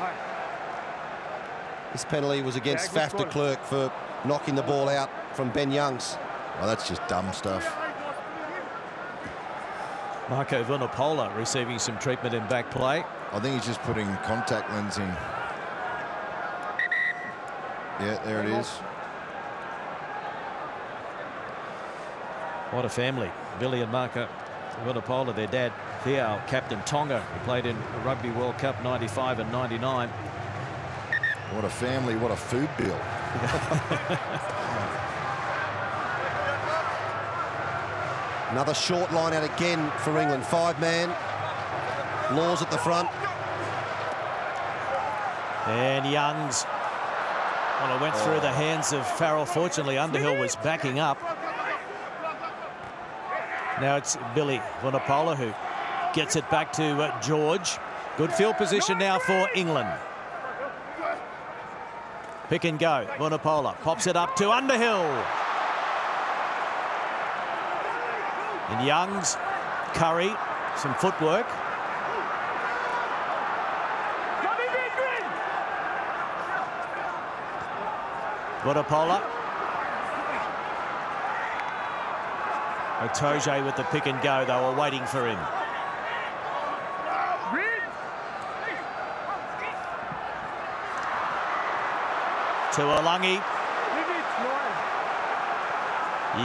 This penalty was against Faf de Klerk for knocking the ball out from Ben Youngs. Oh, that's just dumb stuff. Marco Vunipola receiving some treatment in back play. I think he's just putting contact lens in. Yeah, there it is. What a family. Billy and Marco Vunipola, their dad, Theo, captain Tonga, who played in Rugby World Cup 95 and 99. What a family, what a food bill. Another short line out again for England. 5-man. Laws at the front. And Youngs, well, it went through the hands of Farrell. Fortunately, Underhill was backing up. Now it's Billy Vunipola who gets it back to George. Good field position now for England. Pick and go. Vunipola pops it up to Underhill. And Youngs, Curry, some footwork. Vunipola. Otoje with the pick and go. They were waiting for him. To Olangi.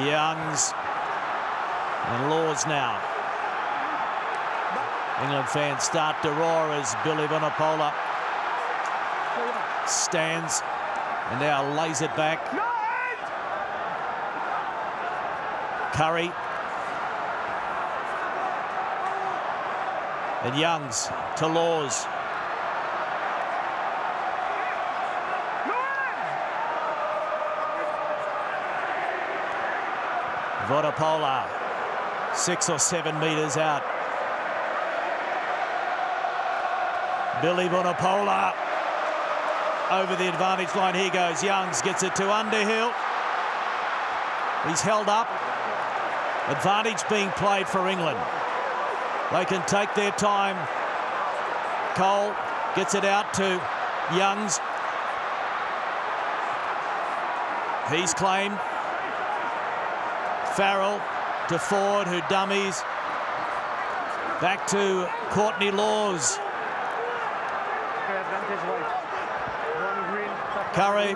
Youngs. And Laws now. England fans start to roar as Billy Vunipola stands and now lays it back. Curry. And Youngs to Laws. Vunipola, 6 or 7 metres out. Billy Vunipola over the advantage line. Here goes Youngs, gets it to Underhill. He's held up. Advantage being played for England. They can take their time. Cole gets it out to Youngs. He's claimed. Farrell to Ford, who dummies. Back to Courtney Laws. Curry,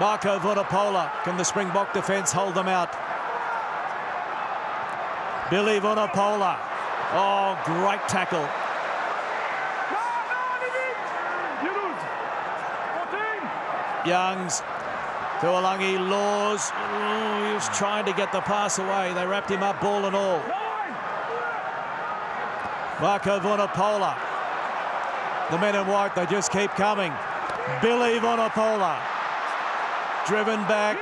Marco Vunipola. Can the Springbok defence hold them out? Billy Vunipola. Oh, great tackle. Youngs to Olangi. Laws. Oh, he was trying to get the pass away. They wrapped him up, ball and all. Marco Vunipola. The men in white, they just keep coming. Billy Vunipola. Driven back.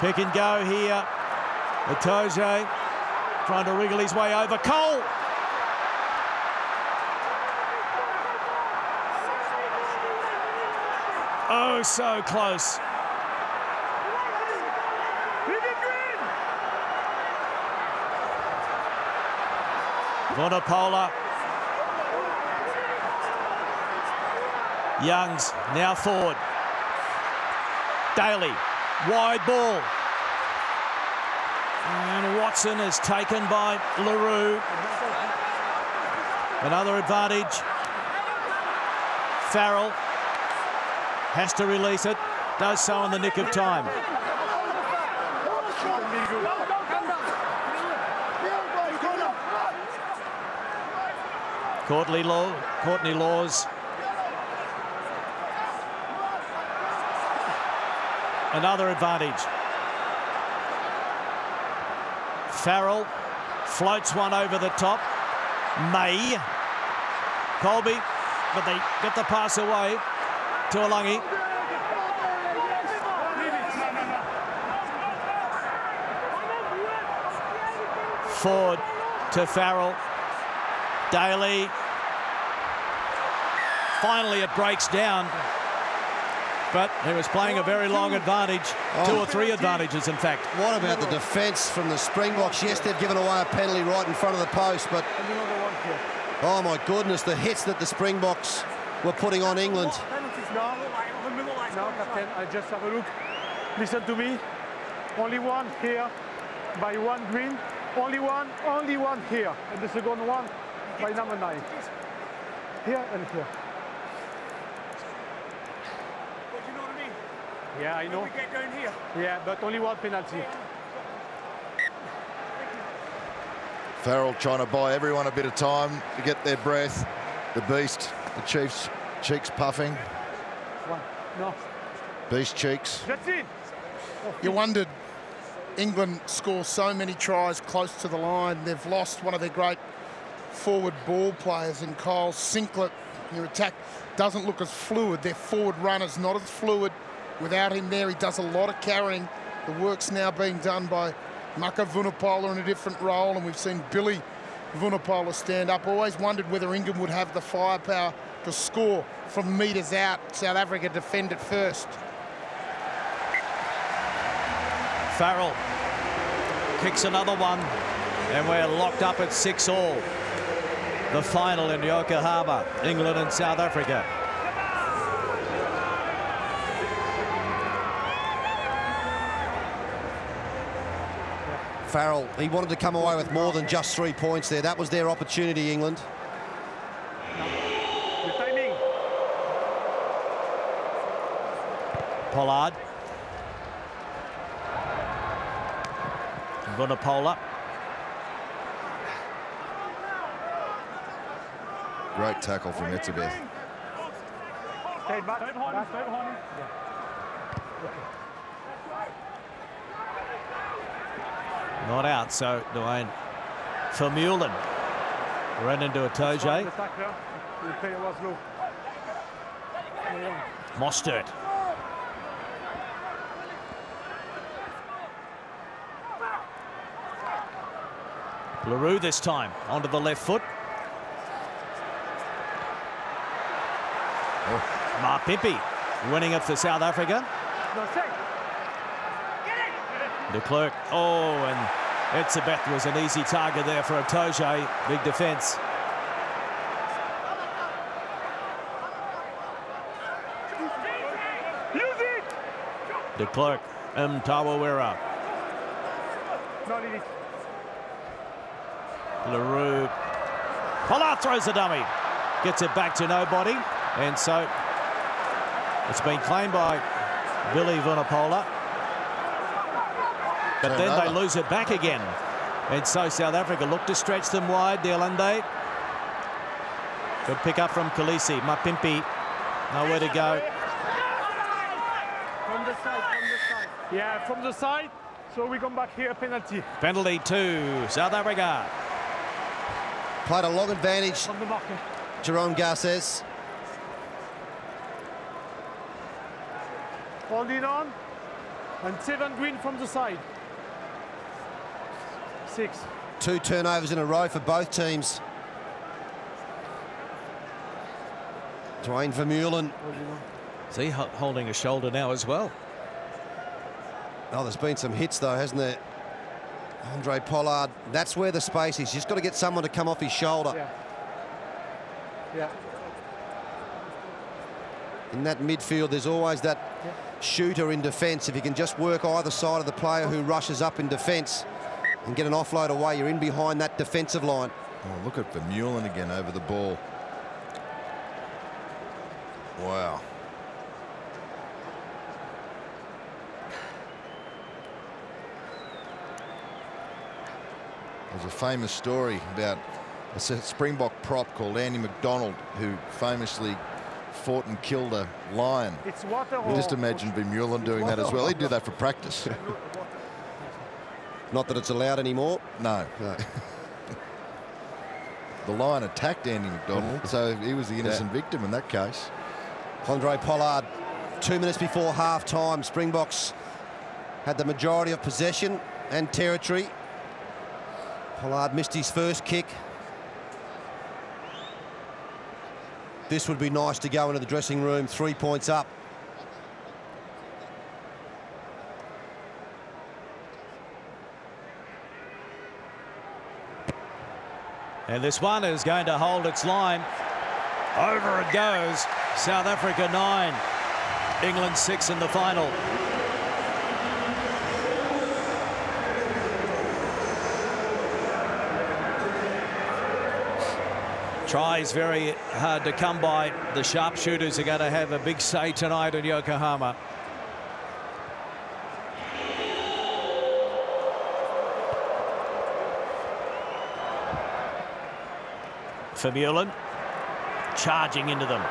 Pick and go here. Otoje trying to wriggle his way over. Cole. Oh, so close. Vunipola. Youngs now forward. Daly, wide ball. And Watson is taken by LaRue. Another advantage. Farrell has to release it. Does so in the nick of time. Courtney Laws. Another advantage. Farrell floats one over the top. May. Colby, but they get the pass away to Olangi. Ford to Farrell. Daly. Finally it breaks down. But he was playing a very long advantage. 2 or 3 advantages, in fact. What about the defence from the Springboks? Yes, they've given away a penalty right in front of the post, but oh my goodness, the hits that the Springboks were putting on England. Now, Captain, I just have a look. Listen to me. Only one here by one green. Only one here. And the second one by number 9. Here and here. But you know what I mean? Yeah, I know. We get down here. Yeah, but only one penalty. Farrell trying to buy everyone a bit of time to get their breath. The beast, the Chiefs' cheeks puffing. One. No. Beast cheeks. That's it. You wondered England score so many tries close to the line. They've lost one of their great forward ball players in Kyle Sinclair. Their attack doesn't look as fluid. Their forward runner's not as fluid. Without him there, he does a lot of carrying. The work's now being done by Maka Vunipola in a different role, and we've seen Billy Vunipola stand up. Always wondered whether England would have the firepower to score from metres out. South Africa defend it first. Farrell kicks another one, and we're locked up at 6-all. The final in Yokohama, England and South Africa. Farrell, he wanted to come away with more than just 3 points there. That was their opportunity, England. The timing. Pollard. Vunipola. Great tackle from Etzebeth. Stay back. Stay behind. Not out, so Dwayne Vermeulen ran into a Toje. Mostert. LaRue this time onto the left foot. Mapimpi winning it for South Africa. De Klerk. Oh, and Etzebeth was an easy target there for a Toje. Big defence. De Klerk. Mtawawera. LaRue. Pollard throws the dummy. Gets it back to nobody. And so it's been claimed by Billy Vunipola. But then they lose it back again. And so South Africa look to stretch them wide. Delande. Good pick up from Khaleesi. Mapimpi. Nowhere to go. From the side. Yeah, from the side. So we come back here, penalty. Penalty to South Africa. Played a long advantage. From the marker. Jerome Garces. Holding on. And 7 green from the side. 6. 2 turnovers in a row for both teams. Dwayne Vermeulen. Is he holding a shoulder now as well? Oh, there's been some hits though, hasn't there? Andre Pollard, that's where the space is. He's just got to get someone to come off his shoulder. Yeah. In that midfield, there's always that shooter in defence. If you can just work either side of the player who rushes up in defence and get an offload away, you're in behind that defensive line. Oh, look at Vermeulen again over the ball. Wow. There's a famous story about a Springbok prop called Andy McDonald, who famously fought and killed a lion. It's water. Just imagine Vermeulen doing that as well. He'd do that for practice. Not that it's allowed anymore. No. The lion attacked Andy McDonald, so he was the innocent victim in that case. Andre Pollard, 2 minutes before half-time. Springboks had the majority of possession and territory. Pollard missed his first kick. This would be nice to go into the dressing room 3 points up. And this one is going to hold its line. Over it goes. South Africa 9, England 6 in the final. Tries very hard to come by. The sharpshooters are going to have a big say tonight in Yokohama. Vermeulen charging into them.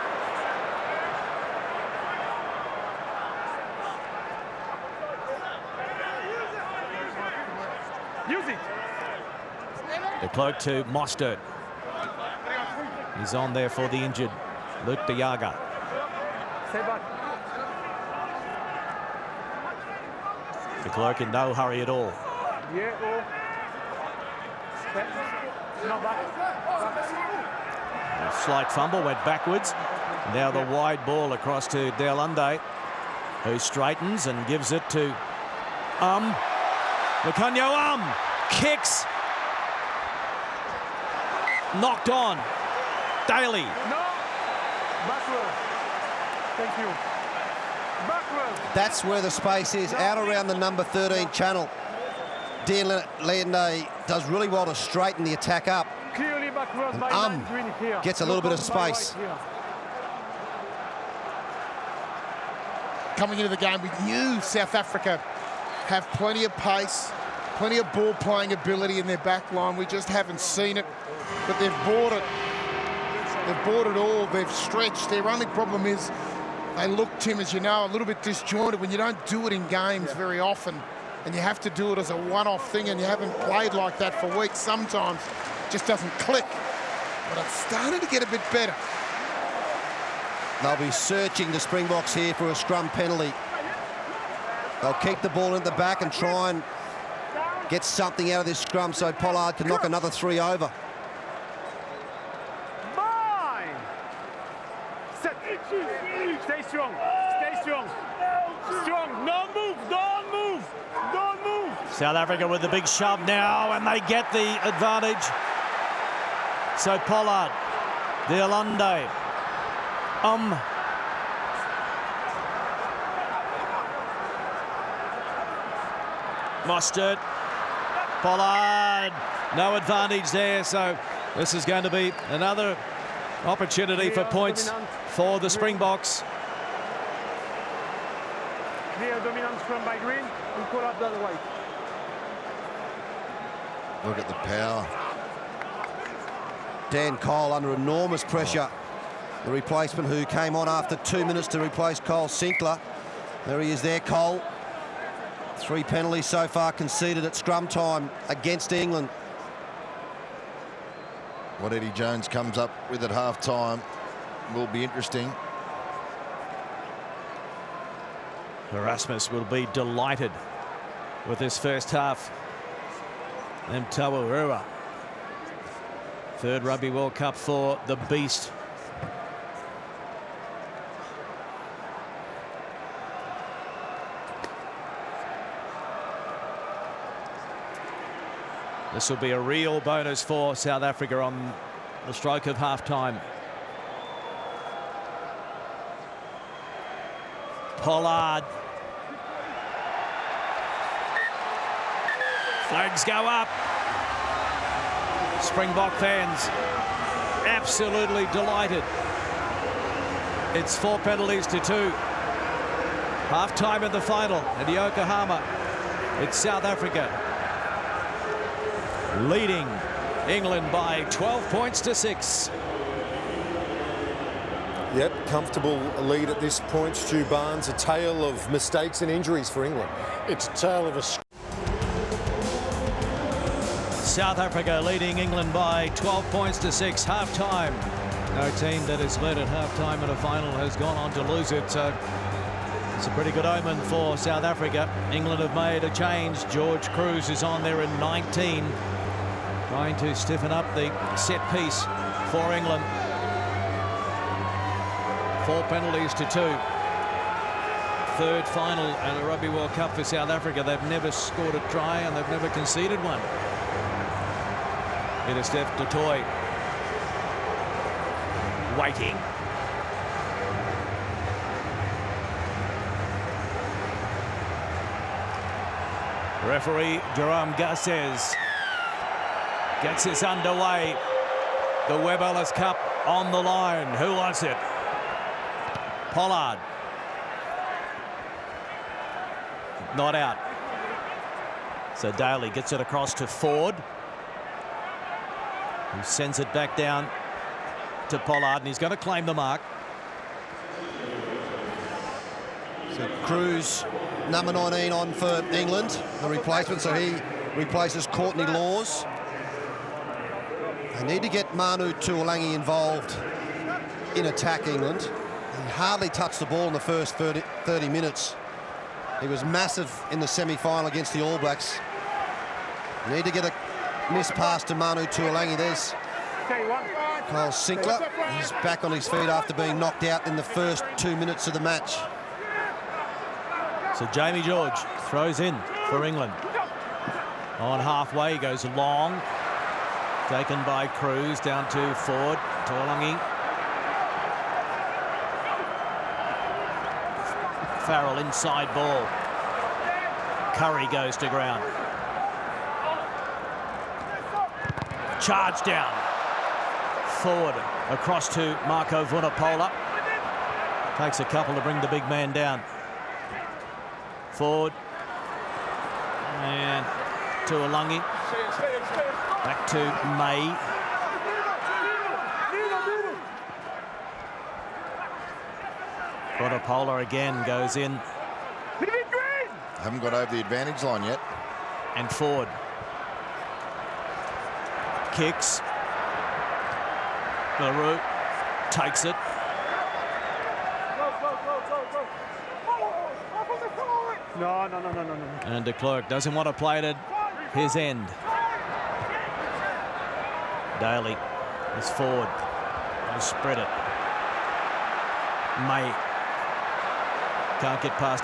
Use it. De Klerk to Mostert. He's on there for the injured Luke de Jager. Stay back. De Klerk in no hurry at all. Yeah, oh. Step. No, back. A slight fumble, went backwards. Now the wide ball across to De Lunde, who straightens and gives it to Lucanio kicks. Knocked on. Daly. No. Backward. Thank you. Backward. That's where the space is, out around the number 13 channel. De Lunde does really well to straighten the attack up. Clearly backward by green here. Gets a little bit of space. Coming into the game, we knew South Africa have plenty of pace, plenty of ball playing ability in their back line. We just haven't seen it, but they've bought it. They've bought it all. They've stretched. Their only problem is they look, Tim, as you know, a little bit disjointed when you don't do it in games very often, and you have to do it as a one-off thing, and you haven't played like that for weeks. Sometimes it just doesn't click, but it's starting to get a bit better. They'll be searching the Springboks here for a scrum penalty. They'll keep the ball in the back and try and get something out of this scrum so Pollard can knock another 3 over. Mine. Set. Stay strong. Stay strong. Strong. Don't move. Don't move. Don't move. South Africa with the big shove now, and they get the advantage. So Pollard, De Lunde, Mostert, Pollard, no advantage there, so this is going to be another opportunity for points for the Springboks. Clear dominant scrum by green and Pollard the other way. Look at the power. Dan Cole under enormous pressure. The replacement who came on after 2 minutes to replace Cole Sinclair. There he is there, Cole. 3 penalties so far conceded at scrum time against England. What Eddie Jones comes up with at half-time will be interesting. Erasmus will be delighted with this first half. And Tawarua. 3rd Rugby World Cup for the Beast. This will be a real bonus for South Africa on the stroke of half-time. Pollard. Flags go up. Springbok fans absolutely delighted. It's 4 penalties to 2. Half-time in the final at Yokohama. It's South Africa leading England by 12 points to 6. Yep, comfortable lead at this point. Stu Barnes, a tale of mistakes and injuries for England. It's a tale of a... South Africa leading England by 12 points to 6. Half-time. No team that has led at half-time in a final has gone on to lose it. So it's a pretty good omen for South Africa. England have made a change. George Cruz is on there in 19. Trying to stiffen up the set piece for England. 4 penalties to 2. 3rd final at a Rugby World Cup for South Africa. They've never scored a try and they've never conceded one. It is Steph du Toit waiting. Referee Jerome Garces gets this underway. The Webb Ellis Cup on the line. Who wants it? Pollard. Not out. So Daly gets it across to Ford, who sends it back down to Pollard, and he's going to claim the mark. So Cruz, number 19 on for England, the replacement, so he replaces Courtney Laws. They need to get Manu Tuolangi involved in attack, England. He hardly touched the ball in the first 30 minutes. He was massive in the semi-final against the All Blacks. Need to get a miss pass to Manu Tuolangi. There's Kyle Sinclair. He's back on his feet after being knocked out in the first 2 minutes of the match. So Jamie George throws in for England. On halfway, goes long. Taken by Cruz, down to Ford. Tuolangi. Farrell inside ball. Curry goes to ground. Charge down. Forward across to Marco Vunipola. Takes a couple to bring the big man down. Forward. And Tuolangi. Back to May. Vunipola again goes in. Haven't got over the advantage line yet. And Ford. Kicks. LaRue takes it. No. And de Klerk doesn't want to play it at his end. Daly is forward. He'll spread it. May can't get past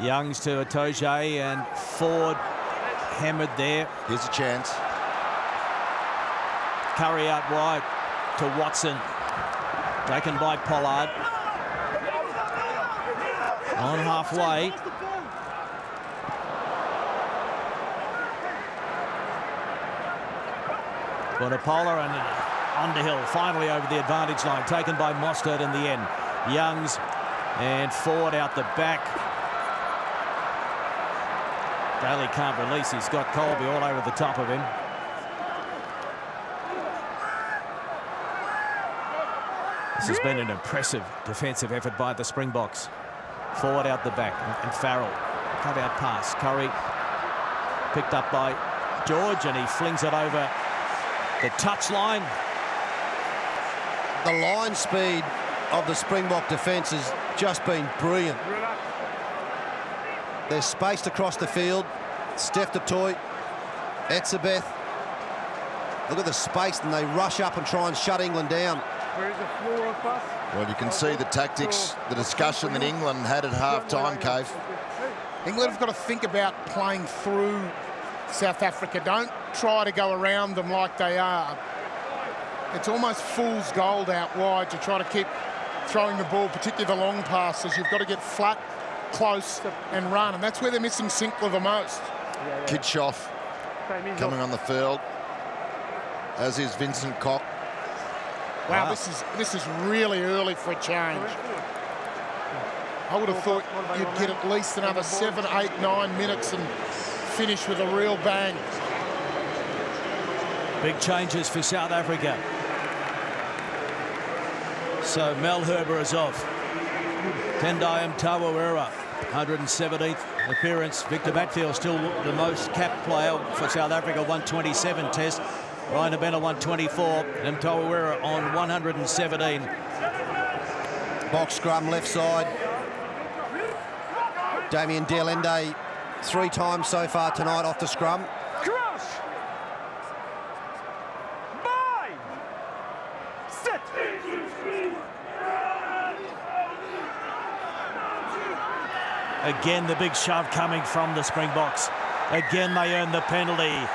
Youngs to Atoje, and Ford hammered there. Here's a chance. Curry out wide to Watson. Taken by Pollard. On halfway. Vunipola and Underhill finally over the advantage line. Taken by Mostert in the end. Youngs and Ford out the back. Daly can't release. He's got Colby all over the top of him. This has been an impressive defensive effort by the Springboks. Forward out the back, and Farrell. Cut out pass. Curry picked up by George, and he flings it over the touchline. The line speed of the Springbok defence has just been brilliant. They're spaced across the field. Steph Detoy, Etzebeth. Look at the space, and they rush up and try and shut England down. Well, you can see the tactics, the discussion that England had at half-time, Cave. England have got to think about playing through South Africa. Don't try to go around them like they are. It's almost fool's gold out wide to try to keep throwing the ball, particularly the long passes. You've got to get flat, close, and run, and that's where they're missing Sinclair the most. Kitshoff coming on the field, as is Vincent Koch. Wow, this is really early for a change. I would have thought you'd get at least another 7, 8, 9 minutes and finish with a real bang. Big changes for South Africa. So Mel Herber is off. Tendai Mtawarira, 117th appearance. Victor Matfield still the most capped player for South Africa, 127 test. Ryan Abena 124, and Mtawarira on 117. Box scrum left side. Damien Delende 3 times so far tonight off the scrum. Crush! Bind! Sit! Again, the big shove coming from the Springboks. Again, they earn the penalty.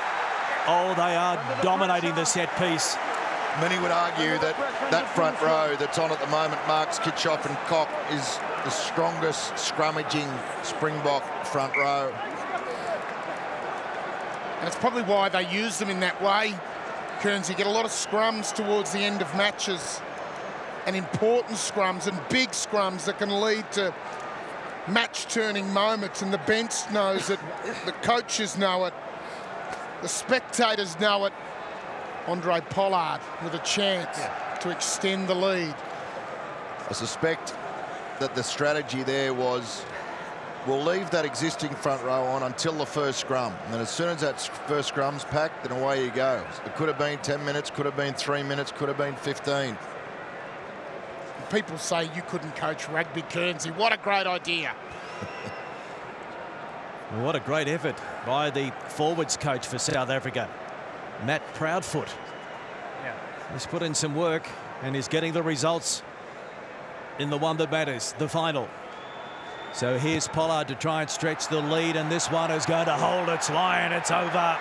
Oh, they are dominating the set piece. Many would argue that that front row that's on at the moment, Marks, Kitshoff and Koch, is the strongest scrummaging Springbok front row. And it's probably why they use them in that way. Kearns, you get a lot of scrums towards the end of matches, and important scrums and big scrums that can lead to match-turning moments, and the bench knows it, the coaches know it, the spectators know it. Andre Pollard with a chance to extend the lead. I suspect that the strategy there was, we'll leave that existing front row on until the first scrum. And then as soon as that first scrum's packed, then away you go. It could have been 10 minutes, could have been 3 minutes, could have been 15. People say you couldn't coach rugby, Kearnsey. What a great idea. Well, what a great effort by the forwards coach for South Africa, Matt Proudfoot. He's put in some work and is getting the results in the one that matters, the final. So here's Pollard to try and stretch the lead, and this one is going to hold its line. It's over.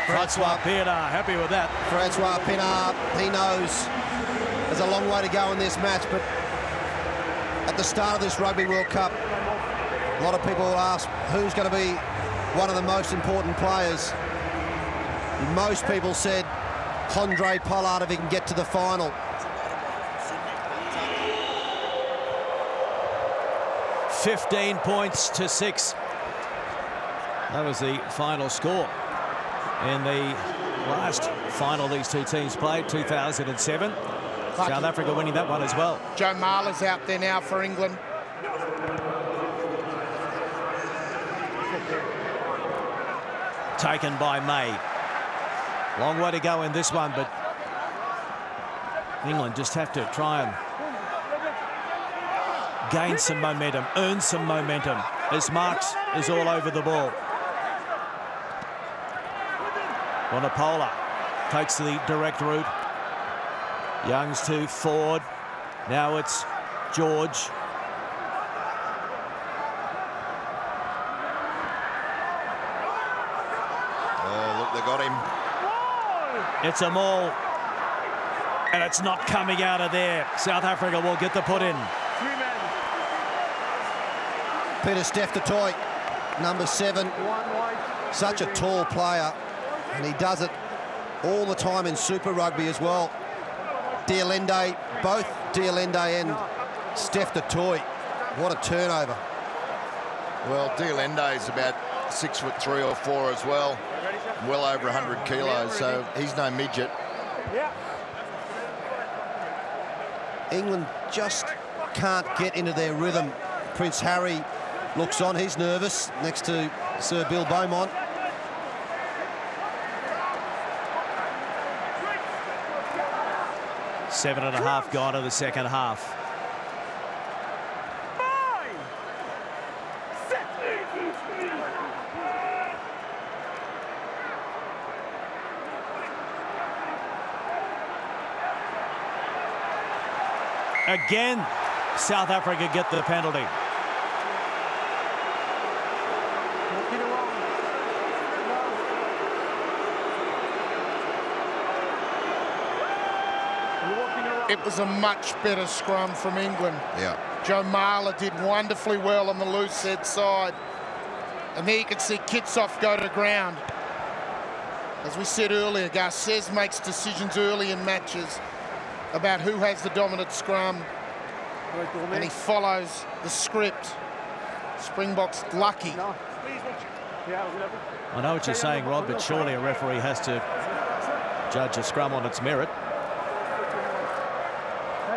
Francois Pienaar, happy with that. Francois Pienaar, he knows there's a long way to go in this match, but at the start of this Rugby World Cup, a lot of people will ask who's going to be one of the most important players. Most people said Handré Pollard if he can get to the final. $15 points to 6. That was the final score in the last final these two teams played, 2007. South Africa winning that one as well. Joe Marler's out there now for England. Taken by May. Long way to go in this one, but England just have to try and gain some momentum, earn some momentum, as Marks is all over the ball. Bonapola takes the direct route. Young's to Ford. Now it's George. Oh, look, they got him. It's a maul, and it's not coming out of there. South Africa will get the put in. Peter Steph-Toy, number 7, such a tall player, and he does it all the time in Super Rugby as well. Dialende, both Dialende and Steph-Toy. What a turnover. Well, Dialende is about 6'3" or 4" as well. Well over 100 kilos, so he's no midget. England just can't get into their rhythm. Prince Harry looks on, he's nervous next to Sir Bill Beaumont. Seven and a half gone to the second half. Again, South Africa get the penalty. It was a much better scrum from England. Yeah. Joe Marler did wonderfully well on the loose head side. And there you can see Kitsoff go to ground. As we said earlier, Garces makes decisions early in matches about who has the dominant scrum, and he follows the script. Springboks lucky. I know what you're saying, Rod, but surely a referee has to judge a scrum on its merit.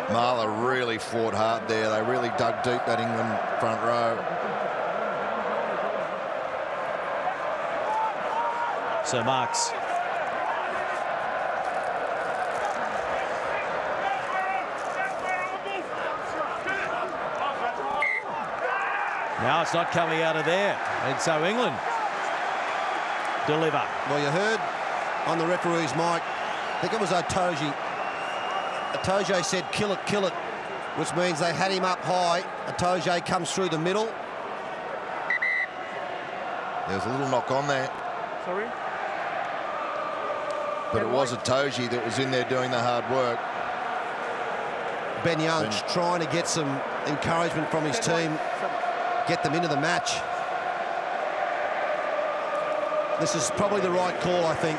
Marler really fought hard there. They really dug deep, that England front row. Sir Marks. Now it's not coming out of there, and so England deliver. Well, you heard on the referee's mic, I think it was Itoje. Itoje said, kill it, which means they had him up high. Itoje comes through the middle. There's a little knock on there. Sorry? But it was Itoje that was in there doing the hard work. Ben Young's trying to get some encouragement from his team, get them into the match. This is probably the right call, I think.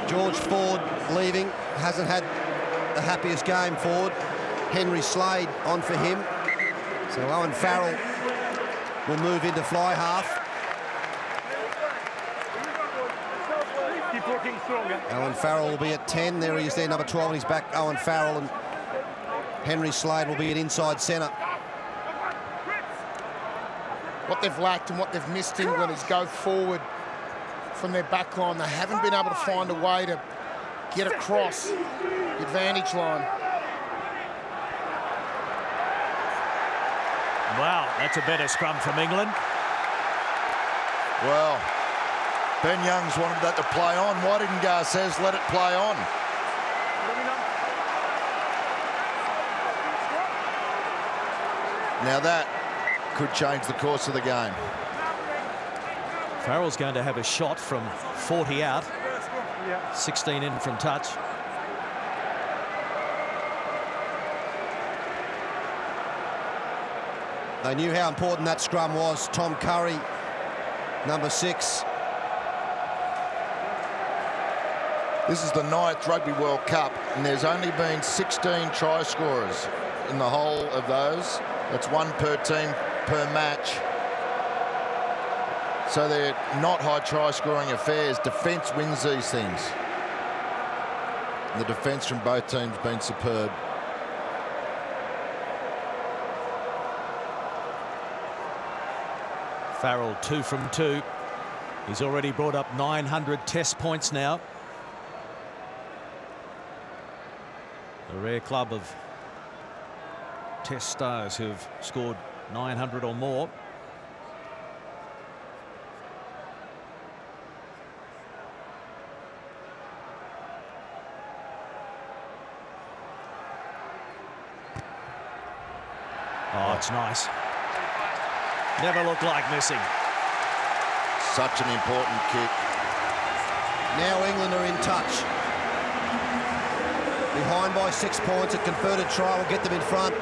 George Ford leaving, hasn't had the happiest game forward. Henry Slade on for him. So Owen Farrell will move into fly half. Keep keep working strong. Owen Farrell will be at 10. There he is there, number 12 on his back. Owen Farrell, and Henry Slade will be at inside centre. What they've lacked and what they've missed, England, is go forward from their back line. They haven't been able to find a way to get across the advantage line. Wow, that's a better scrum from England. Well, Ben Youngs wanted that to play on. Why didn't Garces let it play on? Now that could change the course of the game. Farrell's going to have a shot from 40 out, 16 in from touch. They knew how important that scrum was. Tom Curry, number 6. This is the 9th Rugby World Cup, and there's only been 16 try scorers in the whole of those. That's 1 per team per match. So they're not high try scoring affairs. Defence wins these things. And the defence from both teams has been superb. Farrell 2 from 2. He's already brought up 900 test points now. A rare club of test stars who've scored 900 or more. Oh, it's nice. Never looked like missing. Such an important kick. Now England are in touch. Behind by 6 points. A converted try will get them in front.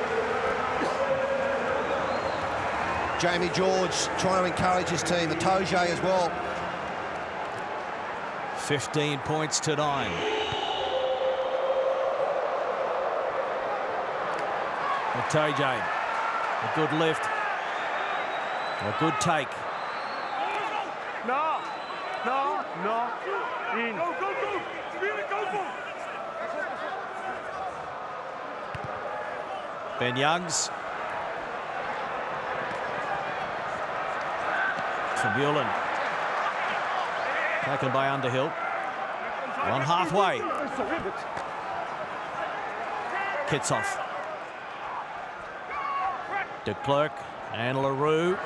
Jamie George trying to encourage his team. The Toje as well. 15 points to 9. The Toje, a good lift. A good take. No. In. Go. Really go for. Ben Youngs. From Buelan. Taken by Underhill. One halfway. Kitsoff. De Klerk and LaRue.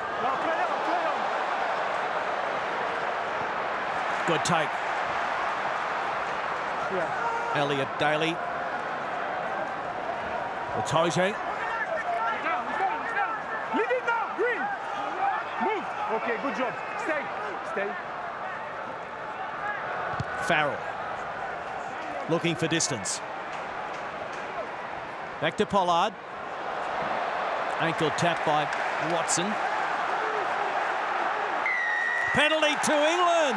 Good take. Elliot Daly. Toje. Leave it now, Green. Move. Okay, good job. Stay. Farrell. Looking for distance. Back to Pollard. Ankle tap by Watson. Penalty to England.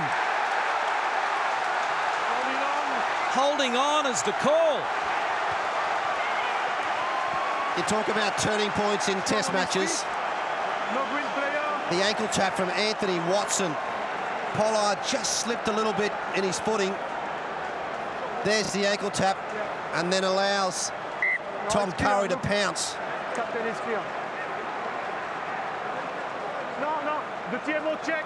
Holding on is the call. You talk about turning points in test matches. The ankle tap from Anthony Watson. Pollard just slipped a little bit in his footing. There's the ankle tap, and then allows Tom Curry to pounce. Captain is clear. No. The TMO check.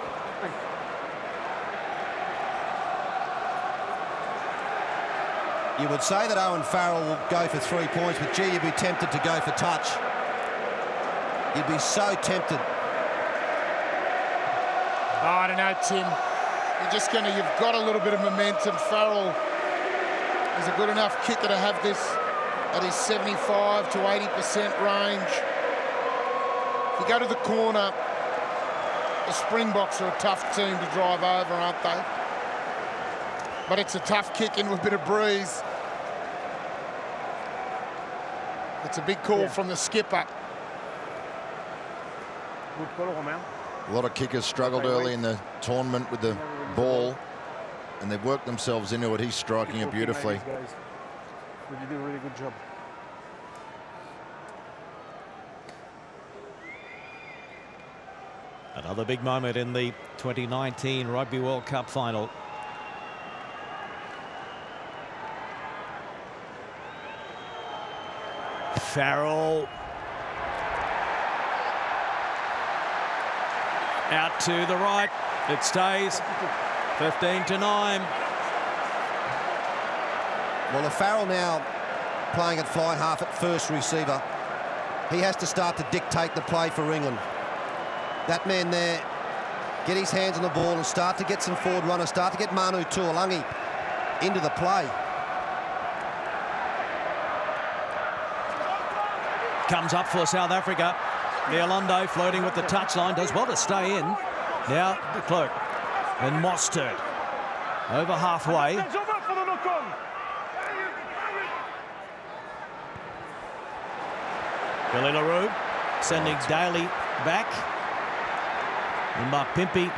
You would say that Owen Farrell will go for 3 points, but gee, you'd be tempted to go for touch. You'd be so tempted. Oh, I don't know, Tim. You've got a little bit of momentum. Farrell is a good enough kicker to have this at his 75 to 80% range. If you go to the corner, the Springboks are a tough team to drive over, aren't they? But it's a tough kick in with a bit of breeze. It's a big call from the skipper. Good call, Romain. A lot of kickers struggled early in the tournament with the ball, and they've worked themselves into it. He's striking it beautifully. You did a really good job. Another big moment in the 2019 Rugby World Cup final. Farrell. Out to the right. It stays 15-9. Well, if Farrell now playing at fly half at first receiver, he has to start to dictate the play for England. That man there, get his hands on the ball and start to get some forward runners, start to get Manu Tuolangi into the play. Comes up for South Africa. Neolando floating with the touchline, does well to stay in. Now de Klerk and Mostert over halfway. Billy LaRue sending Daly back. And Mark Pimpey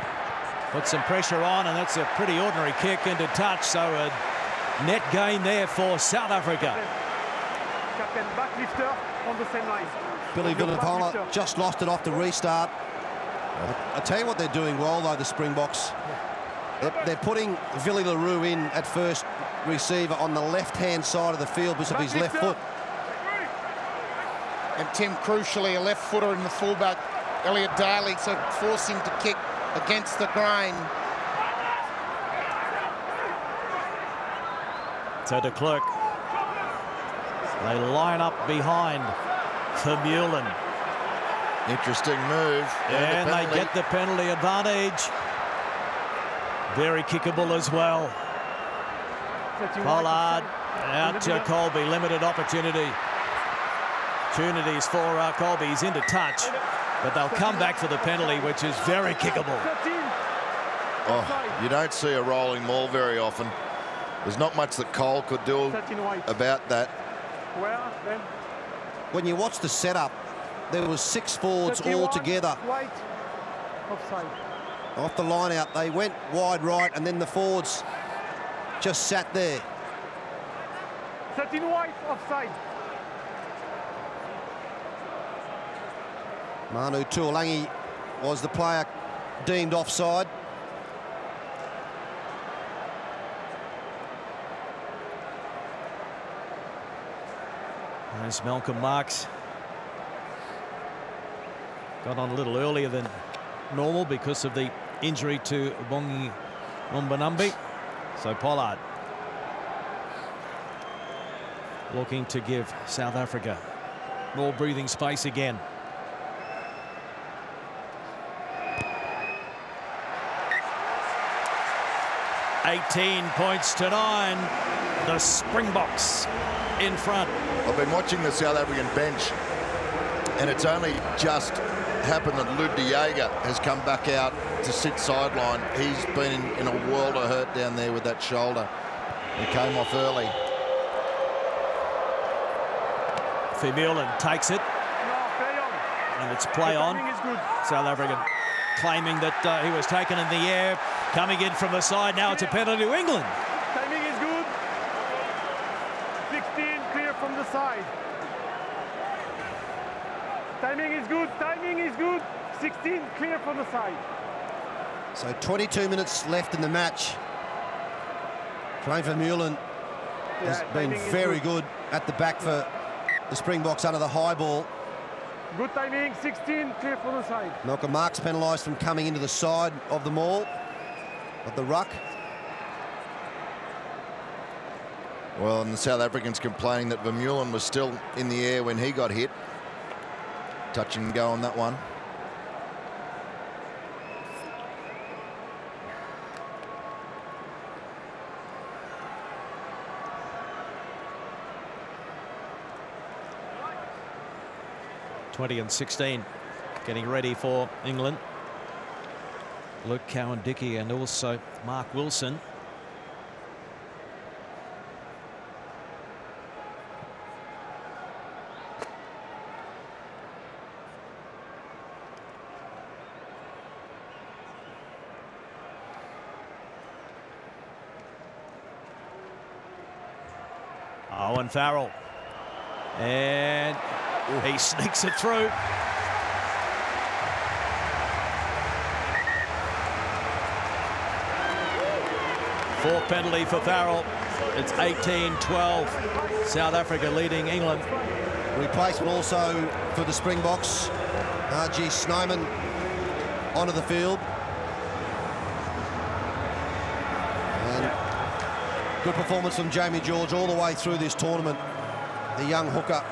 puts some pressure on, and that's a pretty ordinary kick into touch. So a net gain there for South Africa. Captain backlifter on the same line. Billy Vunipola just lost it off the restart. I tell you what they're doing well, though, the Springboks. They're putting Billy LaRue in at first receiver on the left-hand side of the field because of his left foot. And Tim, crucially, a left footer in the fullback, Elliot Daly, so force him to kick against the grain. So de Klerk. They line up behind Vermeulen. Interesting move. And they get the penalty advantage. Very kickable as well. Pollard out to Colby. Limited opportunity. Opportunities for Colby. He's into touch. But they'll come back for the penalty, which is very kickable. Oh, you don't see a rolling maul very often. There's not much that Cole could do about that. When you watch the setup, there was 6 forwards all together. Off the line out, they went wide right, and then the forwards just sat there. 13 white, offside. Manu Tuolangi was the player deemed offside. There's Malcolm Marks. Got on a little earlier than normal because of the injury to Bongi Nombanambi. So Pollard looking to give South Africa more breathing space again. $18 points to 9. The Springboks in front. I've been watching the South African bench, and it's only just happened that Lou De Jager has come back out to sit sideline. He's been in a world of hurt down there with that shoulder. He came off early. Vermeulen takes it. And it's play on. South African claiming that he was taken in the air. Coming in from the side. Now it's a penalty to England. Timing is good. 16 clear from the side. Timing is good. Timing is good. 16 clear from the side. So 22 minutes left in the match. Train Vermeulen has been very good at the back for the Springboks under the high ball. Good timing. 16 clear from the side. Malcolm Marks penalised from coming into the side of the maul, of the ruck. Well, and the South Africans complaining that Vermeulen was still in the air when he got hit. Touch and go on that one. (20-16), getting ready for England. Luke Cowan-Dickie and also Mark Wilson. Owen Farrell, and he sneaks it through. Fourth penalty for Farrell. It's 18-12. South Africa leading England. Replacement also for the Springboks, R.G. Snowman onto the field. And good performance from Jamie George all the way through this tournament, the young hooker.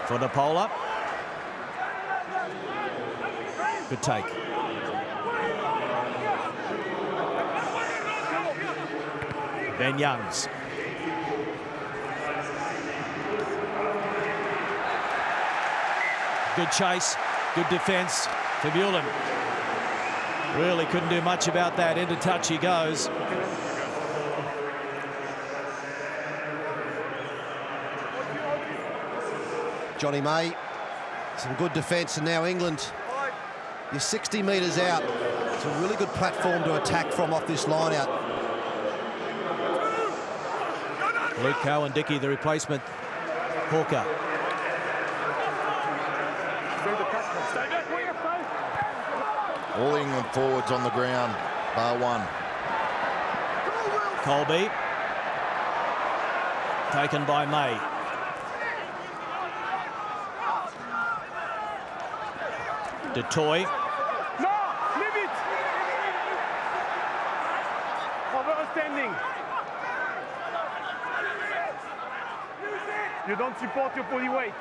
For Napola. Good take. Ben Youngs. Good chase, good defence for Mullen. Really couldn't do much about that. Into touch he goes. Johnny May, some good defence, and now England, you're 60 metres out. It's a really good platform to attack from off this line out. Luke Cowan-Dickey, the replacement hooker. All England forwards on the ground, bar one. Colby. Taken by May. De Toy. No, leave it. Overstanding. You don't support your body weight.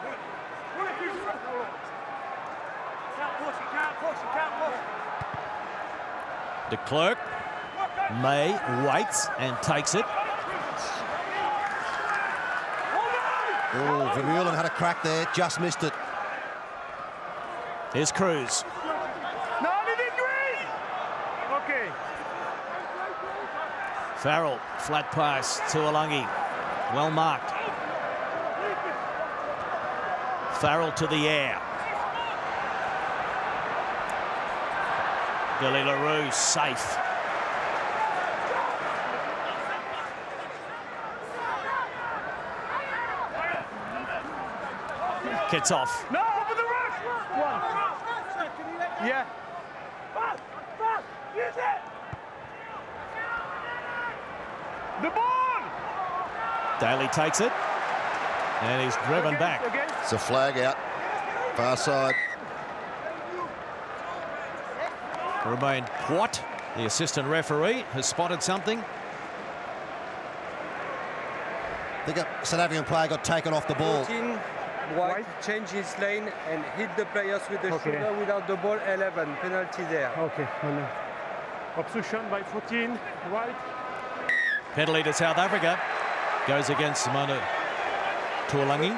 De Klerk. May waits and takes it. Oh, Vermeulen had a crack there, just missed it. Here's Cruz. No, leave it green. Okay. Farrell, flat pass to Alangi. Well marked. Farrell to the air. Billy LaRue safe. Gets off. No, over the rush. One. Yeah. Use it. The ball. Daly takes it. And he's driven back. It's a flag out, far side. Romain Poit, the assistant referee, has spotted something. I think a South African player got taken off the ball. White change his lane and hit the players with the shoulder without the ball. 11 penalty there. Okay. Obstruction by 14. Right. Penalty to South Africa. Goes against Simona Tuolangi.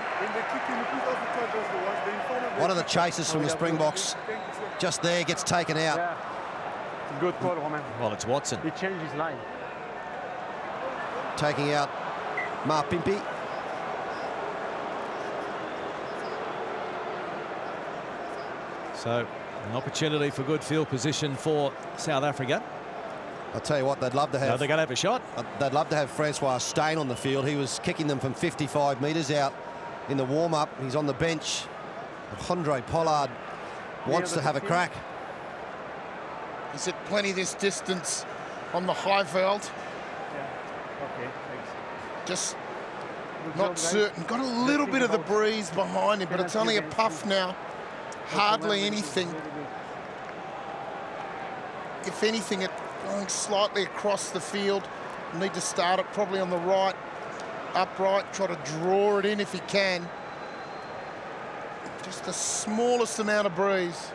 One of the chasers from the Springboks just there gets taken out. Yeah. Good call, Romain. Well, it's Watson. He changed his line. Taking out Ma Pimpi. So, an opportunity for good field position for South Africa. I'll tell you what, they'd love to have. No, they're going to have a shot. They'd love to have Francois Steyn on the field. He was kicking them from 55 metres out in the warm-up. He's on the bench. Andre Pollard wants to have a crack. He's at plenty this distance on the high veld. Yeah. Okay, thanks. Just not certain. Got a little bit of the breeze behind him, but it's only a puff now. Hardly anything. If anything, it's going slightly across the field. Need to start it probably on the right, upright, try to draw it in if he can. Just the smallest amount of breeze.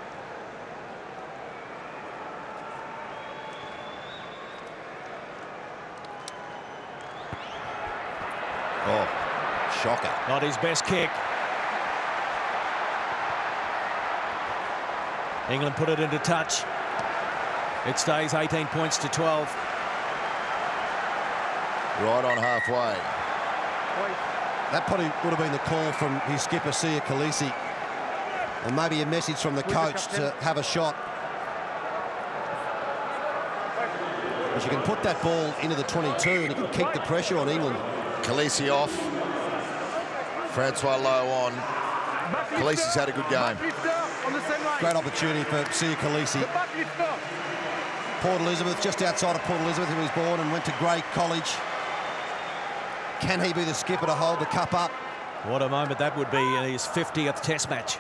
Oh, shocker. Not his best kick. England put it into touch. It stays 18 points to 12. Right on halfway. That probably would have been the call from his skipper, Sia Khaleesi. And maybe a message from the coach to have a shot. But you can put that ball into the 22 and you can keep the pressure on England. Khaleesi off. Francois low on. Khaleesi's had a good game. Great opportunity for Sia Khaleesi. Port Elizabeth, just outside of Port Elizabeth, he was born and went to Grey College. Can he be the skipper to hold the cup up? What a moment that would be in his 50th Test match.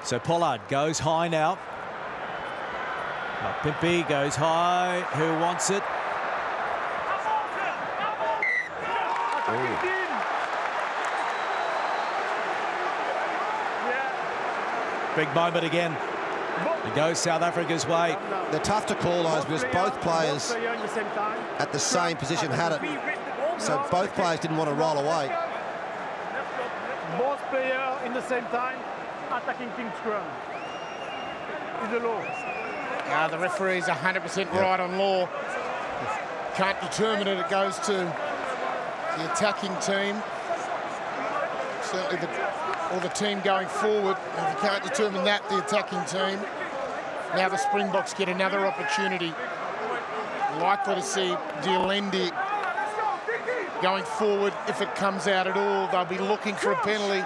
So Pollard goes high now. Pimpy goes high. Who wants it? Big moment again. It goes South Africa's way. They're tough to call those because both players at the same position had it. So both players didn't want to roll away. Both players in the same time attacking King Scrum. Is the law. The referee's 100% right on law. Can't determine it. It goes to the attacking team. Certainly the team going forward. If you can't determine that, the attacking team. Now the Springboks get another opportunity. Likely to see Dialendi going forward. If it comes out at all, they'll be looking for a penalty.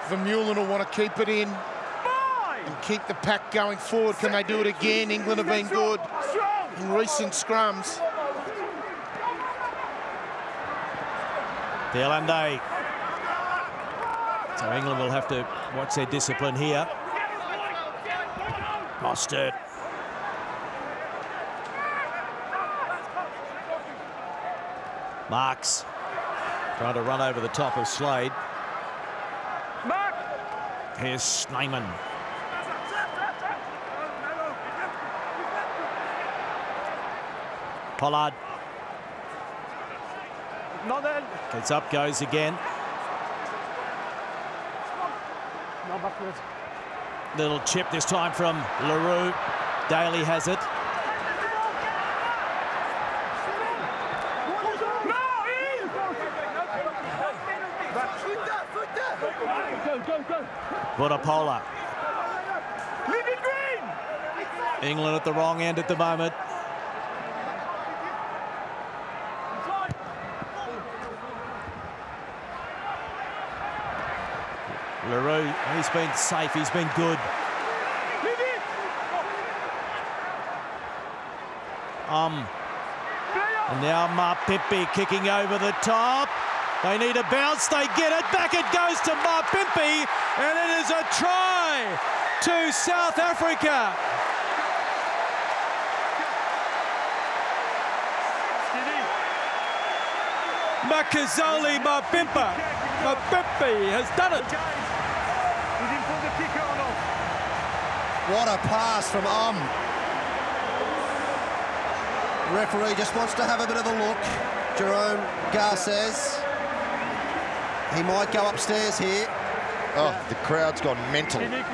Vermeulen will want to keep it in and keep the pack going forward. Can they do it again? England have been good in recent scrums. Dialendi. So England will have to watch their discipline here. Mostert. Marks trying to run over the top of Slade. Here's Snyman. Pollard. Gets up, goes again. Little chip this time from LaRue. Daly has it. Vunipola. England at the wrong end at the moment. LaRue, he's been safe, he's been good. And now Mapimpi kicking over the top. They need a bounce, they get it, back it goes to Mapimpi, and it is a try to South Africa. Makazole Mapimpi has done it. What a pass from The referee just wants to have a bit of a look. Jerome Garces. He might go upstairs here. Oh, the crowd's gone mental. And 13,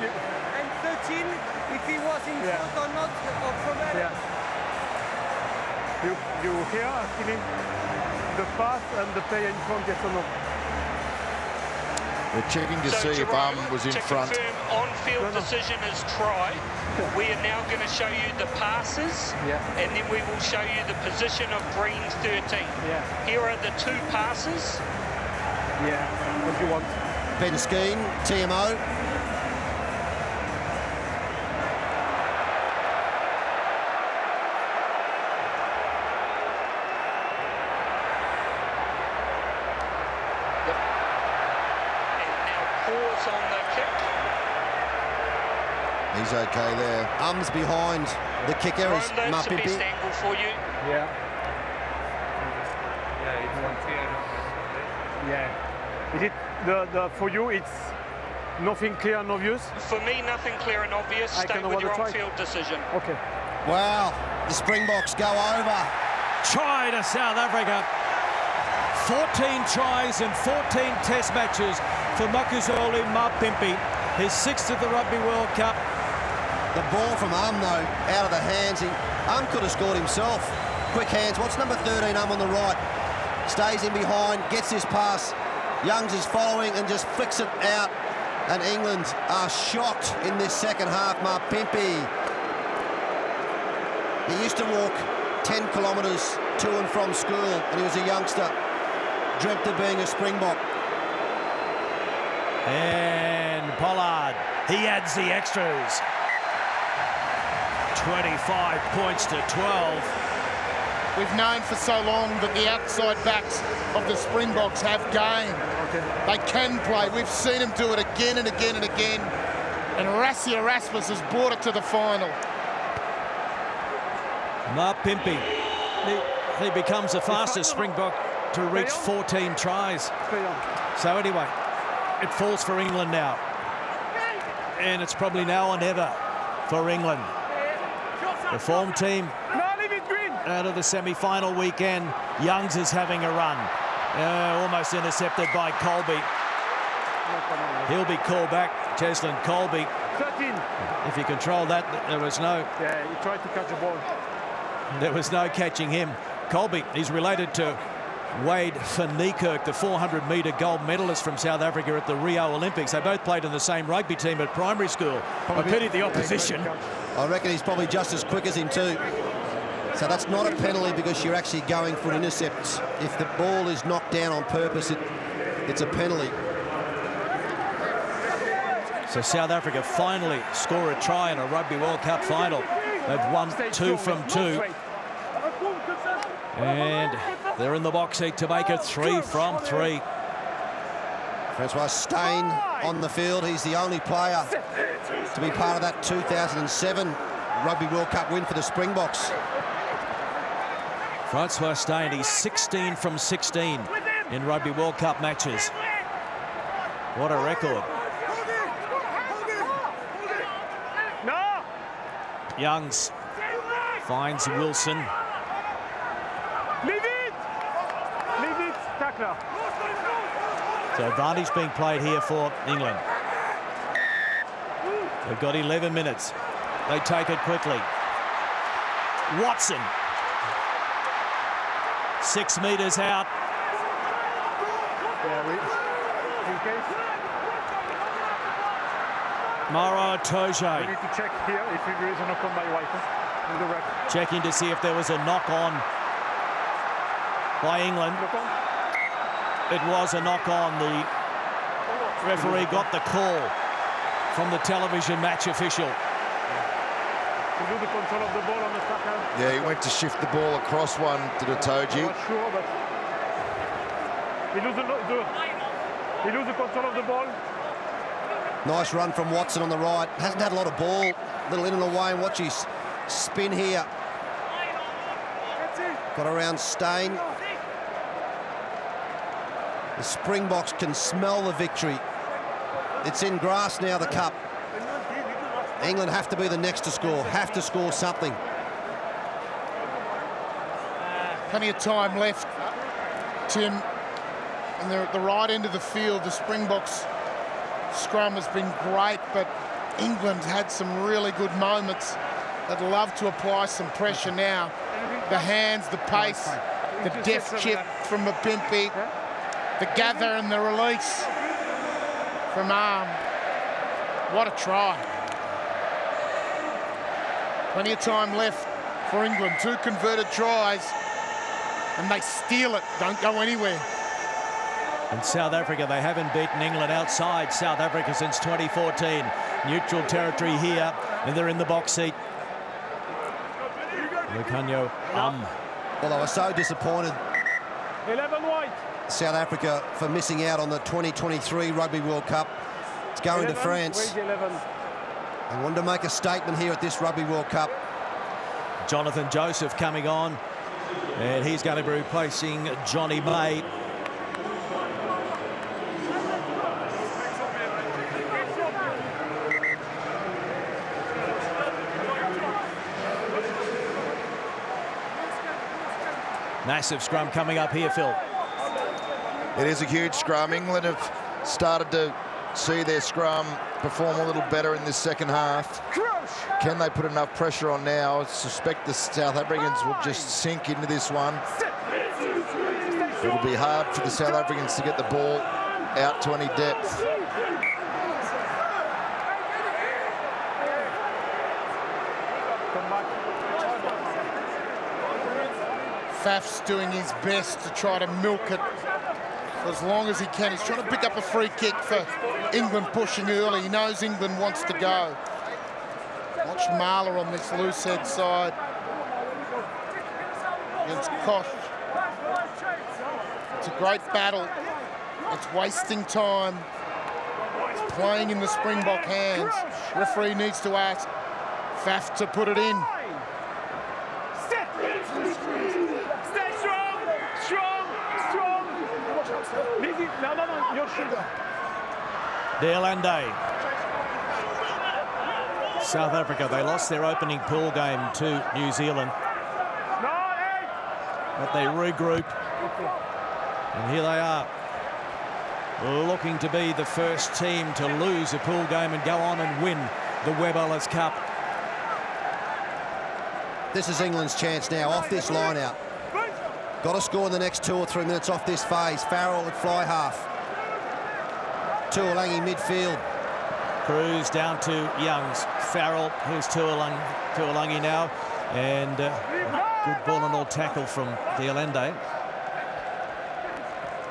if he was in front or not, or from there. You hear actually the pass and the player in front, yes or no? We're checking to see if was in front. To confirm on-field decision is try. We are now going to show you the passes, and then we will show you the position of green 13. Here are the two passes. What do you want? Ben Skeen, TMO. He's okay there. Behind the kicker is That's the best Mapimpi. angle for you. Is it for you? It's nothing clear and obvious. For me, nothing clear and obvious. Stay with your on-field decision. Okay. Wow, the Springboks go over. Try to South Africa. 14 tries in 14 Test matches for Makazole Mapimpi. His 6th at the Rugby World Cup. The ball from though, out of the hands. Could have scored himself. Quick hands. What's number 13, on the right? Stays in behind, gets his pass. Youngs is following and just flicks it out. And England are shocked in this second half. Mapimpi. He used to walk 10 kilometres to and from school when he was a youngster. Dreamt of being a Springbok. And Pollard, he adds the extras. 25 points to 12. We've known for so long that the outside backs of the Springboks have game. They can play. We've seen them do it again and again and again. And Rassie Erasmus has brought it to the final. Mark Pimpy, he becomes the fastest Springbok to reach 14 tries. So anyway, it falls for England now. And it's probably now or never for England. The form team out of the semi-final weekend. Youngs is having a run. Almost intercepted by Colby. He'll be called back. Cheslin Colby. 13. If he controlled that, there was no... Yeah, he tried to catch the ball. There was no catching him. Colby, he's related to Wade van Niekerk, the 400-metre gold medalist from South Africa at the Rio Olympics. They both played in the same rugby team at primary school. I pity the opposition. I reckon he's probably just as quick as him too. So that's not a penalty because you're actually going for an intercept. If the ball is knocked down on purpose, it's a penalty. So South Africa finally score a try in a Rugby World Cup final. They've won 2 from 2. And they're in the box seat to make it 3 from 3. Francois Steyn on the field. He's the only player to be part of that 2007 Rugby World Cup win for the Springboks. Francois Steyn, he's 16 from 16 in Rugby World Cup matches. What a record. Youngs finds Wilson. Leave it! Leave it, tackler. So advantage being played here for England. They've got 11 minutes. They take it quickly. Watson. 6 metres out. Mara Toje. We need to check here if there is a knock on by White. The ref. Checking to see if there was a knock on by England. It was a knock on. The referee got the call from the television match official. To do the control of the ball on the tackle. Yeah, he went to shift the ball across one to the Toji. I'm not sure, but he loses the control of the ball. Nice run from Watson on the right. Hasn't had a lot of ball. Little in and away, and watch his spin here. Got around Steyn. The Springboks can smell the victory. It's in grass now, the cup. England have to be the next to score, have to score something. Plenty of time left, Tim. And they're at the right end of the field. The Springboks scrum has been great, but England had some really good moments. They'd love to apply some pressure now. The hands, the pace, the deft chip from Mapimpi, the gather and the release from Arm. What a try. Plenty of time left for England. 2 converted tries, and they steal it. Don't go anywhere. In South Africa, they haven't beaten England outside South Africa since 2014. Neutral territory here, and they're in the box seat. Lucanio Well, they were so disappointed, 11 White. South Africa, for missing out on the 2023 Rugby World Cup. It's going to France. They wanted to make a statement here at this Rugby World Cup. Jonathan Joseph coming on, and he's going to be replacing Johnny May. Massive scrum coming up here, Phil. It is a huge scrum. England have started to see their scrum perform a little better in this second half. Can they put enough pressure on now? I suspect the South Africans will just sink into this one. It'll be hard for the South Africans to get the ball out to any depth. Faf's doing his best to try to milk it for as long as he can. He's trying to pick up a free kick for England pushing early. He knows England wants to go. watch Marla on this loose head side against Koch. It's a great battle. It's wasting time. It's playing in the Springbok hands. Referee needs to ask Faf to put it in. Stay strong, strong, strong. No, your shoulder. De Allende. South Africa, they lost their opening pool game to New Zealand. But they regroup. And here they are, looking to be the first team to lose a pool game and go on and win the Webb Ellis Cup. This is England's chance now, off this line out. Got to score in the next 2 or 3 minutes off this phase. Farrell at fly half. Tuolangi midfield. Cruz down to Youngs. Farrell, here's Tuolangi now. And good ball and all tackle from De Allende.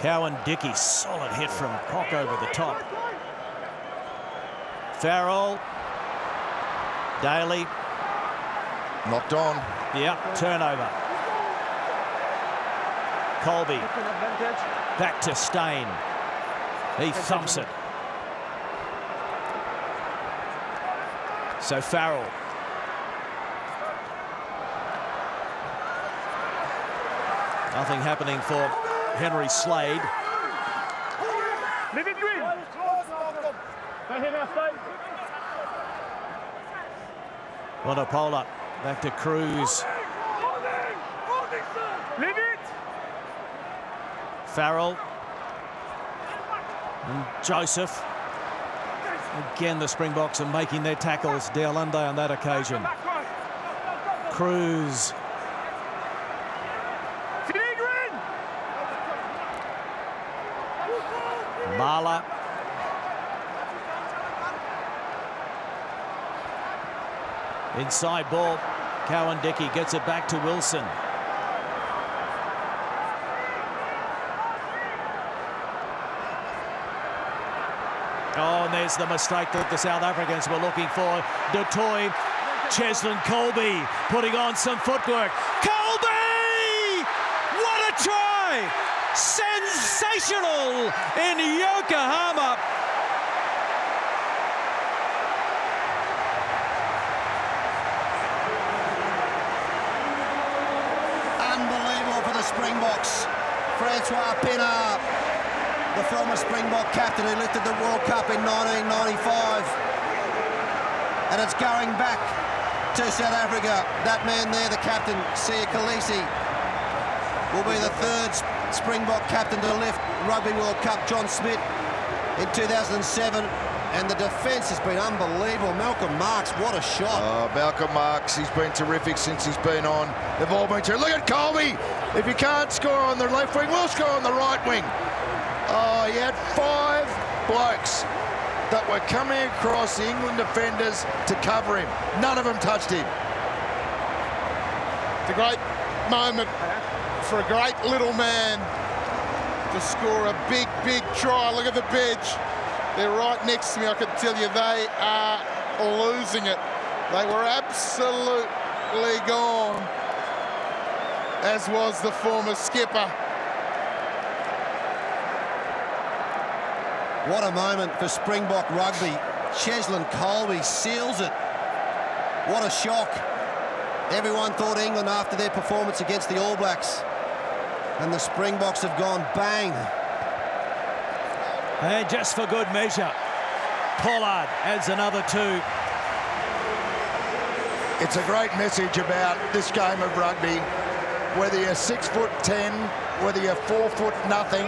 Cowan Dickey, solid hit from Koch over the top. Farrell. Daly. Knocked on. Yeah, turnover. Colby. Back to Stain. He thumps it. So Farrell. Nothing happening for Henry Slade. Leave it green. Right here now, stay. Wanapola back to Cruz. Leave it. Farrell. And Joseph. Again, the Springboks are making their tackles. De Allende on that occasion. Cruz. Marla. Inside ball. Cowan Dickey gets it back to Wilson. Oh, and there's the mistake that the South Africans were looking for. Du Toit, Cheslin Colby putting on some footwork. Colby! What a try! Sensational in Yokohama. Unbelievable for the Springboks. Francois Pienaar, the former Springbok captain who lifted the World Cup in 1995. And it's going back to South Africa. That man there, the captain, Siya Kolisi, will be the third Springbok captain to lift Rugby World Cup. John Smith in 2007. And the defence has been unbelievable. Malcolm Marx, what a shot. Oh, Malcolm Marx, he's been terrific since he's been on. They've all been terrific. Look at Colby. If you can't score on the left wing, we'll score on the right wing. Oh, he had 5 blokes that were coming across the England defenders to cover him. None of them touched him. It's a great moment for a great little man to score a big, big try. Look at the bench. They're right next to me. I can tell you they are losing it. They were absolutely gone, as was the former skipper. What a moment for Springbok rugby. Cheslin Colby seals it. What a shock. Everyone thought England after their performance against the All Blacks. And the Springboks have gone bang. And just for good measure, Pollard adds another 2. It's a great message about this game of rugby. Whether you're 6'10", whether you're 4 foot nothing,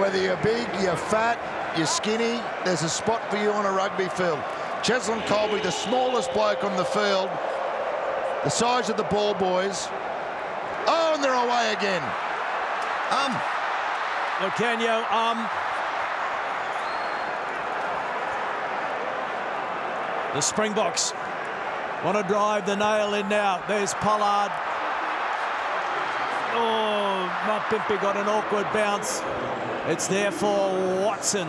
whether you're big, you're fat, you're skinny, there's a spot for you on a rugby field. Cheslin Colby, the smallest bloke on the field, the size of the ball boys. Oh, and they're away again. Okenyo, The Springboks want to drive the nail in now. There's Pollard. Oh, Mapimpi got an awkward bounce. It's there for Watson.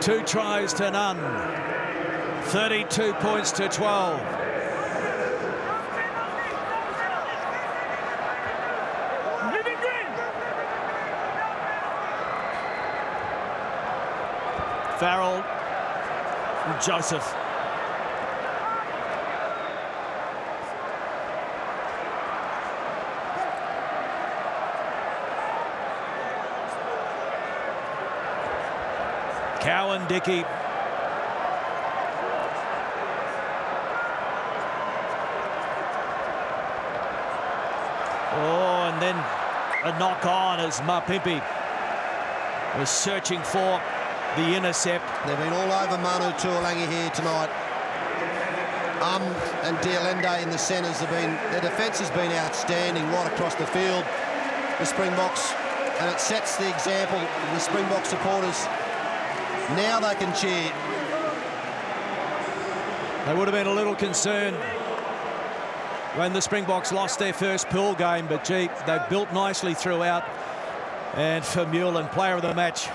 2 tries to none. 32 points to 12. Farrell, and Joseph. Cowan, Dickey. Oh, and then a knock on as Mapimpi was searching for the intercept. They've been all over Manu Tuolangi here tonight. And Dialende in the centres have been, their defence has been outstanding right across the field. The Springboks, and it sets the example. The Springbok supporters, now they can cheer. They would have been a little concerned when the Springboks lost their first pool game, but gee, they've built nicely throughout. And Vermeulen, player of the match.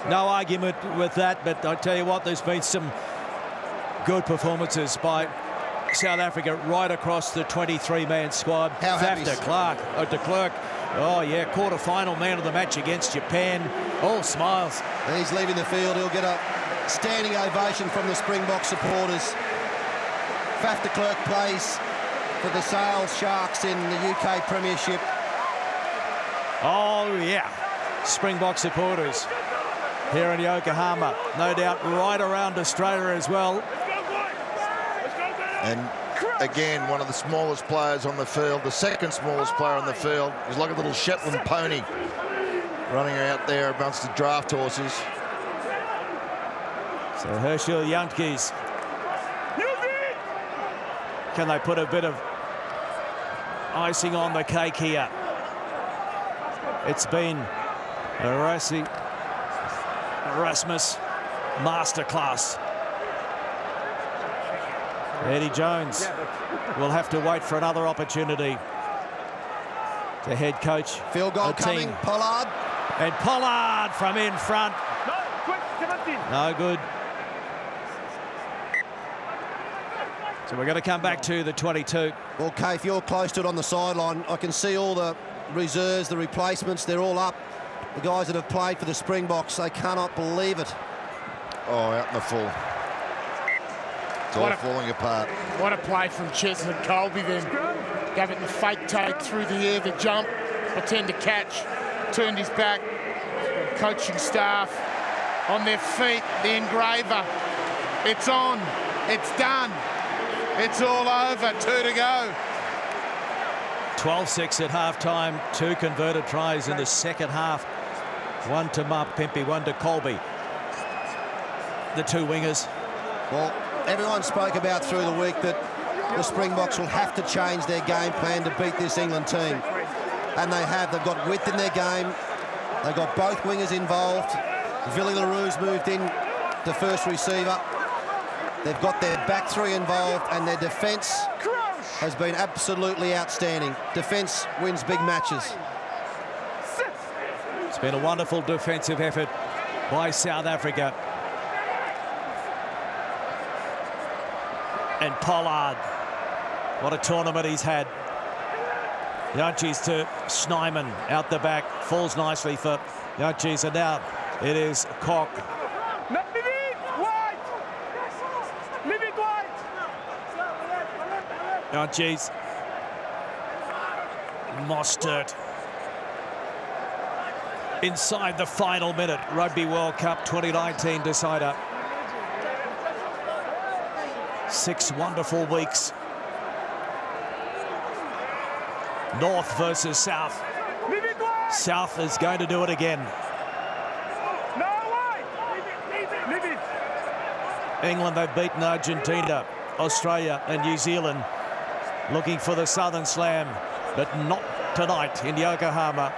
No argument with that, but I tell you what, there's been some good performances by South Africa right across the 23-man squad. How happy de Klerk. Oh yeah, quarter-final man of the match against Japan. All smiles. And he's leaving the field. He'll get a standing ovation from the Springbok supporters. Faf de Klerk plays for the Sales Sharks in the UK Premiership. Oh yeah, Springbok supporters here in Yokohama, no doubt right around Australia as well. And again, one of the smallest players on the field, the second smallest player on the field. He's like a little Shetland pony running out there amongst the draft horses. So Herschel Jantjies. Can they put a bit of icing on the cake here? It's been a Erasmus masterclass. Eddie Jones will have to wait for another opportunity to head coach field goal coming, Pollard. And Pollard from in front. No good. So we're going to come back to the 22. Well, Kay, if you're close to it on the sideline, I can see all the reserves, the replacements, they're all up. The guys that have played for the Springboks, they cannot believe it. Oh, out in the full. It's all falling apart. What a play from Cheslin Colby then. Gave it the fake take through the air, the jump, pretend to catch, turned his back. Coaching staff on their feet, the engraver. It's on, it's done. It's all over, 2 to go. 12-6 at half-time, 2 converted tries in the second half. One to Mapimpi, one to Colby. The 2 wingers. Well, everyone spoke about through the week that the Springboks will have to change their game plan to beat this England team. And they have. They've got width in their game. They've got both wingers involved. Villy LaRue's moved in to first receiver. They've got their back 3 involved, and their defence has been absolutely outstanding. Defence wins big matches. It's been a wonderful defensive effort by South Africa. And Pollard, what a tournament he's had. Jantjies to Snyman out the back, falls nicely for Jantjies, and now it is Koch. Jantjies. Mostert. Inside the final minute, Rugby World Cup 2019 decider. 6 wonderful weeks. North versus South. South is going to do it again. England, they've beaten Argentina, Australia and New Zealand, looking for the Southern Slam, but not tonight in Yokohama.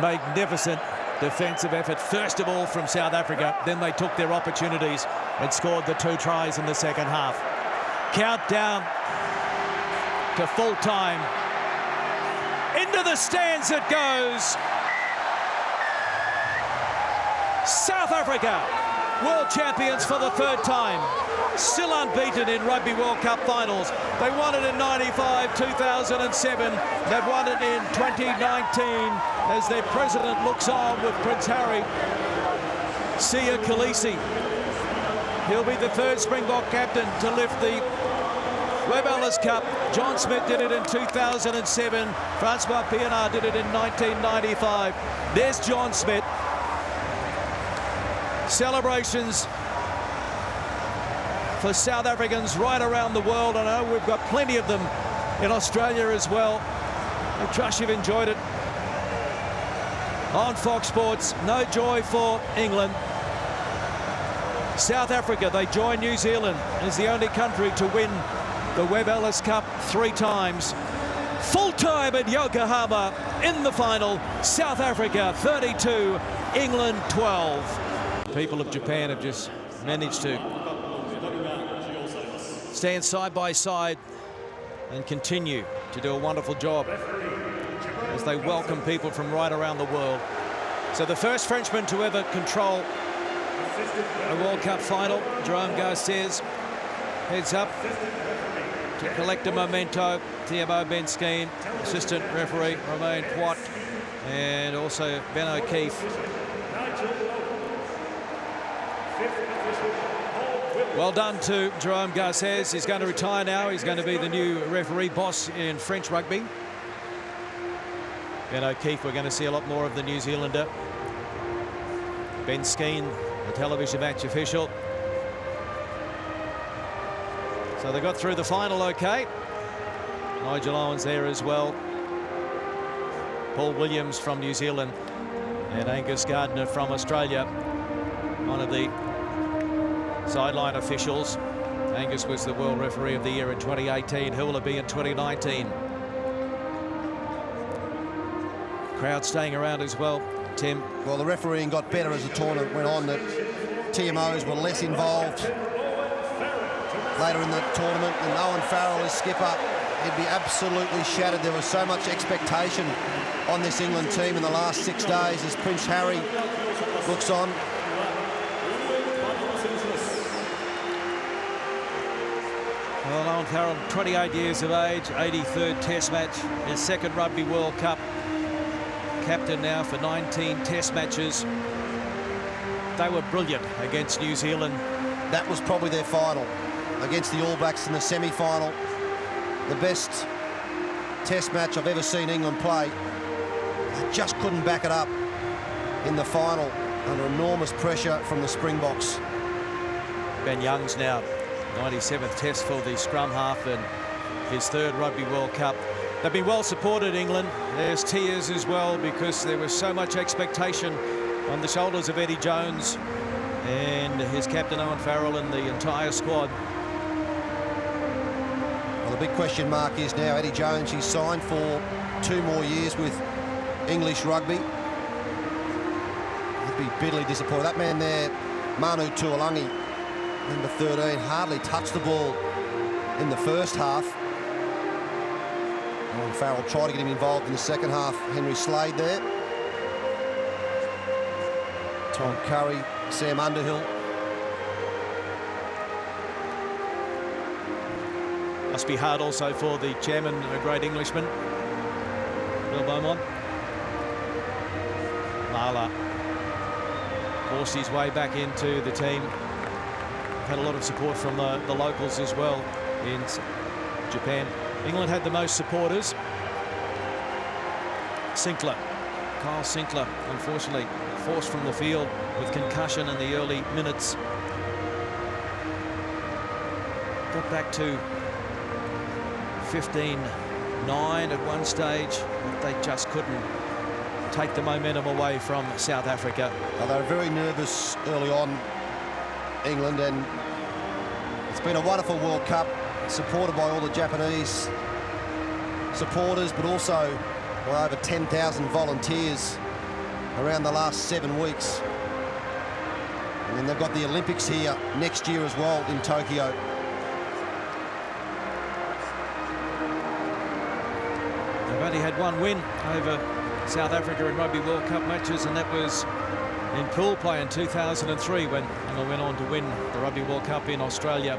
Magnificent defensive effort, first of all from South Africa, then they took their opportunities and scored the 2 tries in the second half. Countdown to full time. Into the stands it goes. South Africa, world champions for the 3rd time. still unbeaten in Rugby World Cup finals. They won it in 95, 2007. They've won it in 2019 as their president looks on with Prince Harry. Sia Khaleesi. He'll be the third Springbok captain to lift the Webb Ellis Cup. John Smith did it in 2007. Francois Pienaar did it in 1995. There's John Smith. Celebrations for South Africans right around the world. I know we've got plenty of them in Australia as well. I trust you've enjoyed it. On Fox Sports, no joy for England. South Africa, they join New Zealand as the only country to win the Webb Ellis Cup 3 times. Full time at Yokohama in the final. South Africa 32, England 12. People of Japan have just managed to stand side by side and continue to do a wonderful job as they welcome people from right around the world. So the first Frenchman to ever control a World Cup final, Jerome Garces, heads up to collect a memento. Thibaut Benskeen, assistant referee Romain Poit, and also Ben O'Keefe. Well done to Jerome Garces. He's going to retire now. He's going to be the new referee boss in French rugby. Ben O'Keefe, we're going to see a lot more of the New Zealander. Ben Skeen, the television match official. So they got through the final okay. Nigel Owens there as well. Paul Williams from New Zealand and Angus Gardner from Australia. One of the sideline officials. Angus was the World Referee of the Year in 2018. Who will it be in 2019? Crowd staying around as well, Tim. Well, the refereeing got better as the tournament went on. The TMOs were less involved later in the tournament, and Owen Farrell, his skipper, he'd be absolutely shattered. There was so much expectation on this England team in the last 6 days as Prince Harry looks on. Well, Owen Farrell, 28 years of age, 83rd Test match, his second Rugby World Cup. Captain now for 19 Test matches. They were brilliant against New Zealand. That was probably their final against the All Blacks in the semi-final. The best Test match I've ever seen England play. They just couldn't back it up in the final under enormous pressure from the Springboks. Ben Young's now 97th Test for the scrum half and his third Rugby World Cup. They've been well supported, England. There's tears as well because there was so much expectation on the shoulders of Eddie Jones and his captain Owen Farrell and the entire squad. Well, the big question mark is now Eddie Jones. He's signed for 2 more years with English rugby. He'd be bitterly disappointed. That man there, Manu Tuolangi, number 13, hardly touched the ball in the first half. Owen Farrell tried to get him involved in the second half. Henry Slade there. Tom Curry, Sam Underhill. Must be hard also for the chairman, a great Englishman, Bill Beaumont. Marla forced his way back into the team. Had a lot of support from the locals as well in Japan. England had the most supporters. Sinclair, Kyle Sinclair, unfortunately forced from the field with concussion in the early minutes. Got back to 15-9 at one stage, but they just couldn't take the momentum away from South Africa. Well, they were very nervous early on, England, and it's been a wonderful World Cup, supported by all the Japanese supporters, but also by over 10,000 volunteers around the last 7 weeks. And then they've got the Olympics here next year as well in Tokyo. They've only had 1 win over South Africa in Rugby World Cup matches, and that was in pool play in 2003 when England went on to win the Rugby World Cup in Australia.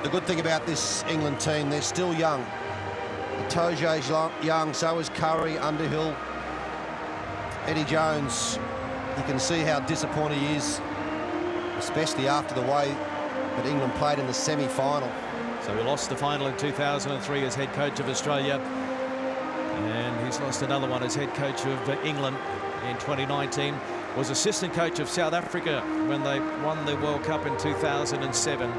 The good thing about this England team, they're still young. Toje's young, so is Curry, Underhill, Eddie Jones. You can see how disappointed he is, especially after the way that England played in the semi-final. So he lost the final in 2003 as head coach of Australia, and he's lost another one as head coach of England in 2019. Was assistant coach of South Africa when they won the World Cup in 2007. He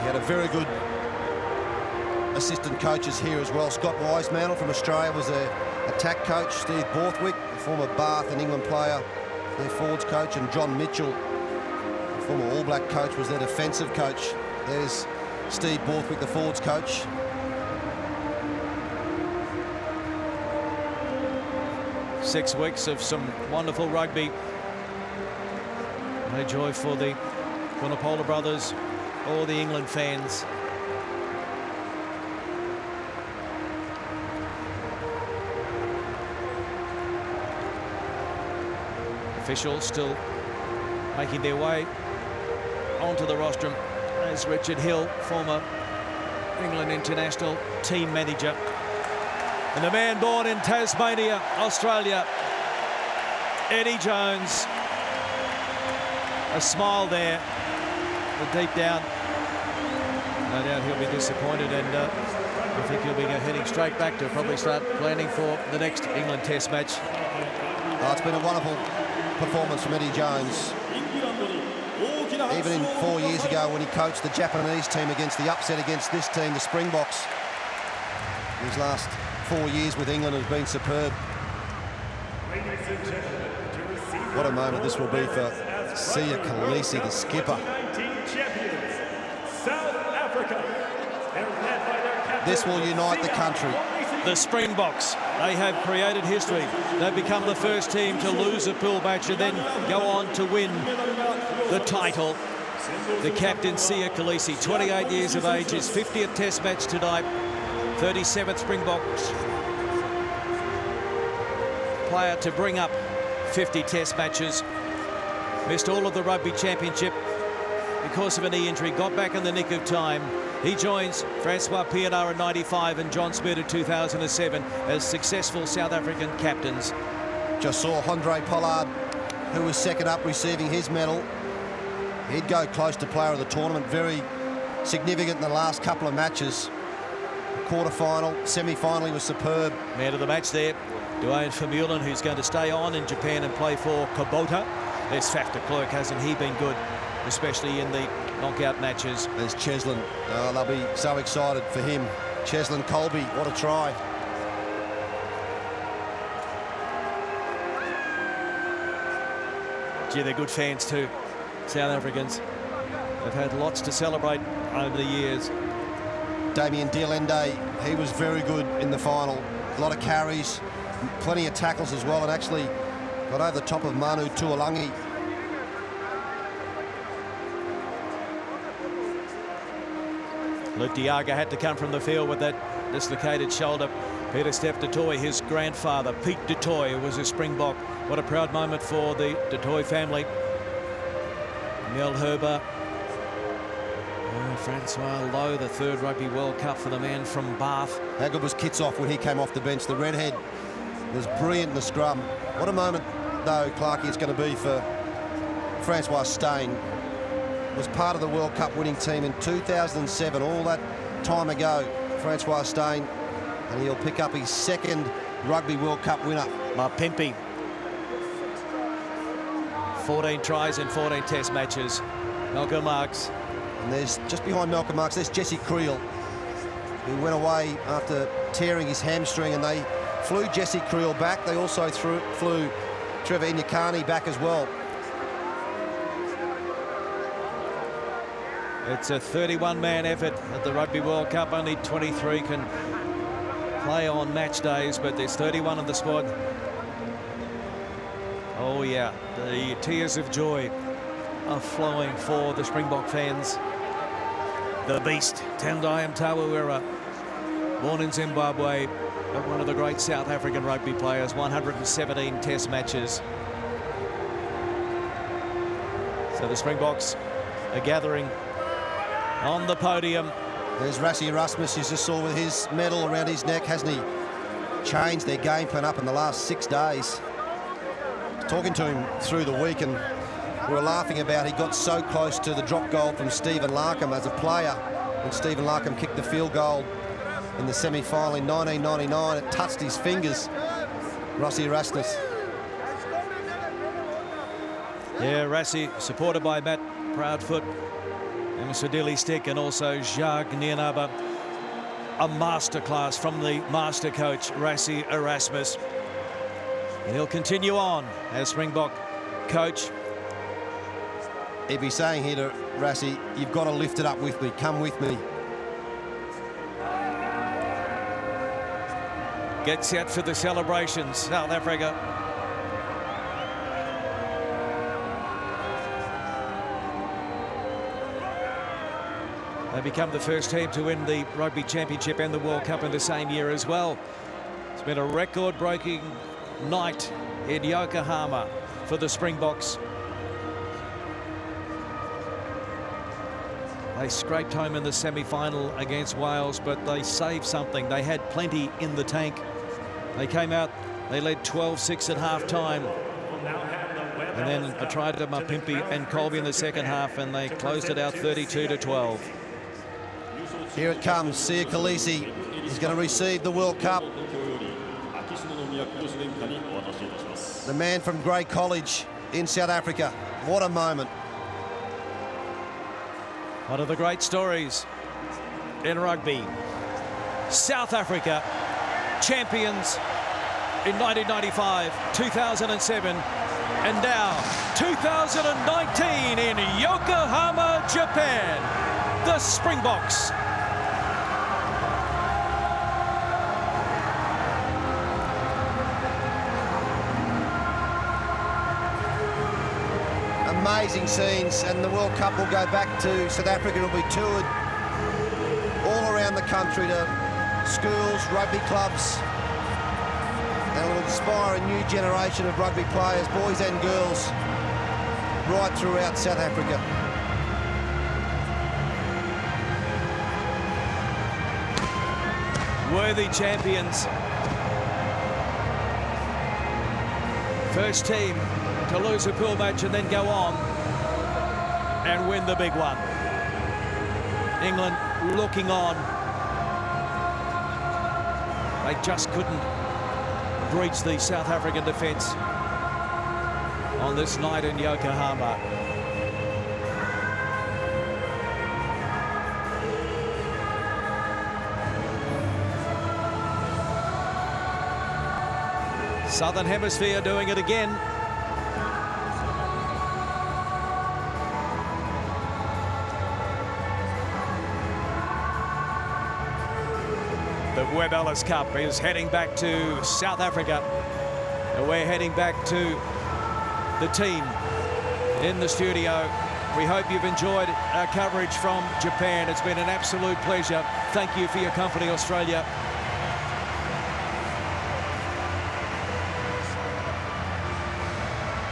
had a very good assistant coaches here as well. Scott Wisemantle from Australia was their attack coach. Steve Borthwick, the former Bath and England player, their forwards coach, and John Mitchell, the former All Black coach, was their defensive coach. There's Steve Borthwick, the forwards coach. Six weeks of some wonderful rugby. No joy for the Vunipola brothers or the England fans. Officials still making their way onto the rostrum as Richard Hill, former England international team manager, and the man born in Tasmania, Australia, Eddie Jones. A smile there, but deep down, no doubt he'll be disappointed, and I think he'll be heading straight back to probably start planning for the next England Test match. Oh, it's been a wonderful performance from Eddie Jones. Even in 4 years ago when he coached the Japanese team against the upset against this team, the Springboks, his last 4 years with England has been superb. What a moment this will be for Siya Kolisi, the skipper. This will unite the country. The Springboks, they have created history. They've become the first team to lose a pool match and then go on to win the title. The captain, Siya Kolisi, 28 years of age, his 50th Test match tonight, 37th Springboks player to bring up 50 Test matches. Missed all of the Rugby Championship because of a knee injury, got back in the nick of time. He joins Francois Pienaar in 95 and John Smith in 2007 as successful South African captains. Just saw Andre Pollard, who was second up, receiving his medal. He'd go close to player of the tournament, very significant in the last couple of matches. Quarter-final, semi-final, he was superb. Man of the match there, Dwayne Vermeulen, who's going to stay on in Japan and play for Kubota. There's Faf de Klerk, hasn't he been good, especially in the knockout matches. There's Cheslin. Oh, they'll be so excited for him. Cheslin Colby, what a try. Gee, they're good fans too, South Africans. They've had lots to celebrate over the years. Damien Dialende, he was very good in the final. A lot of carries, plenty of tackles as well, and actually got over the top of Manu Tuolangi. Luke Diaga had to come from the field with that dislocated shoulder. Peter Steph du Toit, his grandfather, Pete du Toit, was a Springbok. What a proud moment for the du Toit family. Mel Herber. Francois Lowe, the third Rugby World Cup for the man from Bath. How good was Kitsoff when he came off the bench? The redhead was brilliant in the scrum. What a moment, though, Clarkie, it's going to be for Francois Steyn. Was part of the World Cup winning team in 2007, all that time ago, Francois Steyn, and he'll pick up his second Rugby World Cup winner. Mapimpi. 14 tries in 14 Test matches. Malcolm Marx. And there's, just behind Malcolm Marx, there's Jesse Creel, who went away after tearing his hamstring, and they flew Jesse Creel back. They also flew Trevor Inyakani back as well. It's a 31-man effort at the Rugby World Cup. Only 23 can play on match days, but there's 31 in the squad. Oh yeah, the tears of joy are flowing for the Springbok fans. The beast, Tendai Mtawarira, born in Zimbabwe, of one of the great South African rugby players, 117 test matches. So the Springboks are gathering on the podium. There's Rassie Erasmus, you just saw with his medal around his neck, hasn't he? Changed their game plan up in the last 6 days. Talking to him through the week, and we were laughing about he got so close to the drop goal from Stephen Larkham as a player when Stephen Larkham kicked the field goal in the semi-final in 1999. It touched his fingers. Rassie Erasmus. Yeah, Rassie, supported by Matt Proudfoot and Sadili Stick, and also Jacques Nienaba. A masterclass from the master coach, Rassie Erasmus. And he'll continue on as Springbok coach. He'd be saying here to Rassie, you've got to lift it up with me, come with me. Get set for the celebrations, South Africa. They become the first team to win the Rugby Championship and the World Cup in the same year as well. It's been a record-breaking night in Yokohama for the Springboks. They scraped home in the semi-final against Wales, but they saved something. They had plenty in the tank. They came out, they led 12-6 at half-time. And then a try to Mapimpi and Colby in the second half, and they closed it out 32-12. Here it comes, Siya Kolisi. He's going to receive the World Cup. The man from Grey College in South Africa. What a moment. One of the great stories in rugby. South Africa, champions in 1995, 2007, and now 2019 in Yokohama, Japan. The Springboks. Amazing scenes, and the World Cup will go back to South Africa. It'll be toured all around the country to schools, rugby clubs, and it will inspire a new generation of rugby players, boys and girls, right throughout South Africa. Worthy champions. First team to lose a pool match and then go on and win the big one. England looking on. They just couldn't breach the South African defence on this night in Yokohama. Southern Hemisphere doing it again. The Webb Ellis Cup is heading back to South Africa. And we're heading back to the team in the studio. We hope you've enjoyed our coverage from Japan. It's been an absolute pleasure. Thank you for your company, Australia.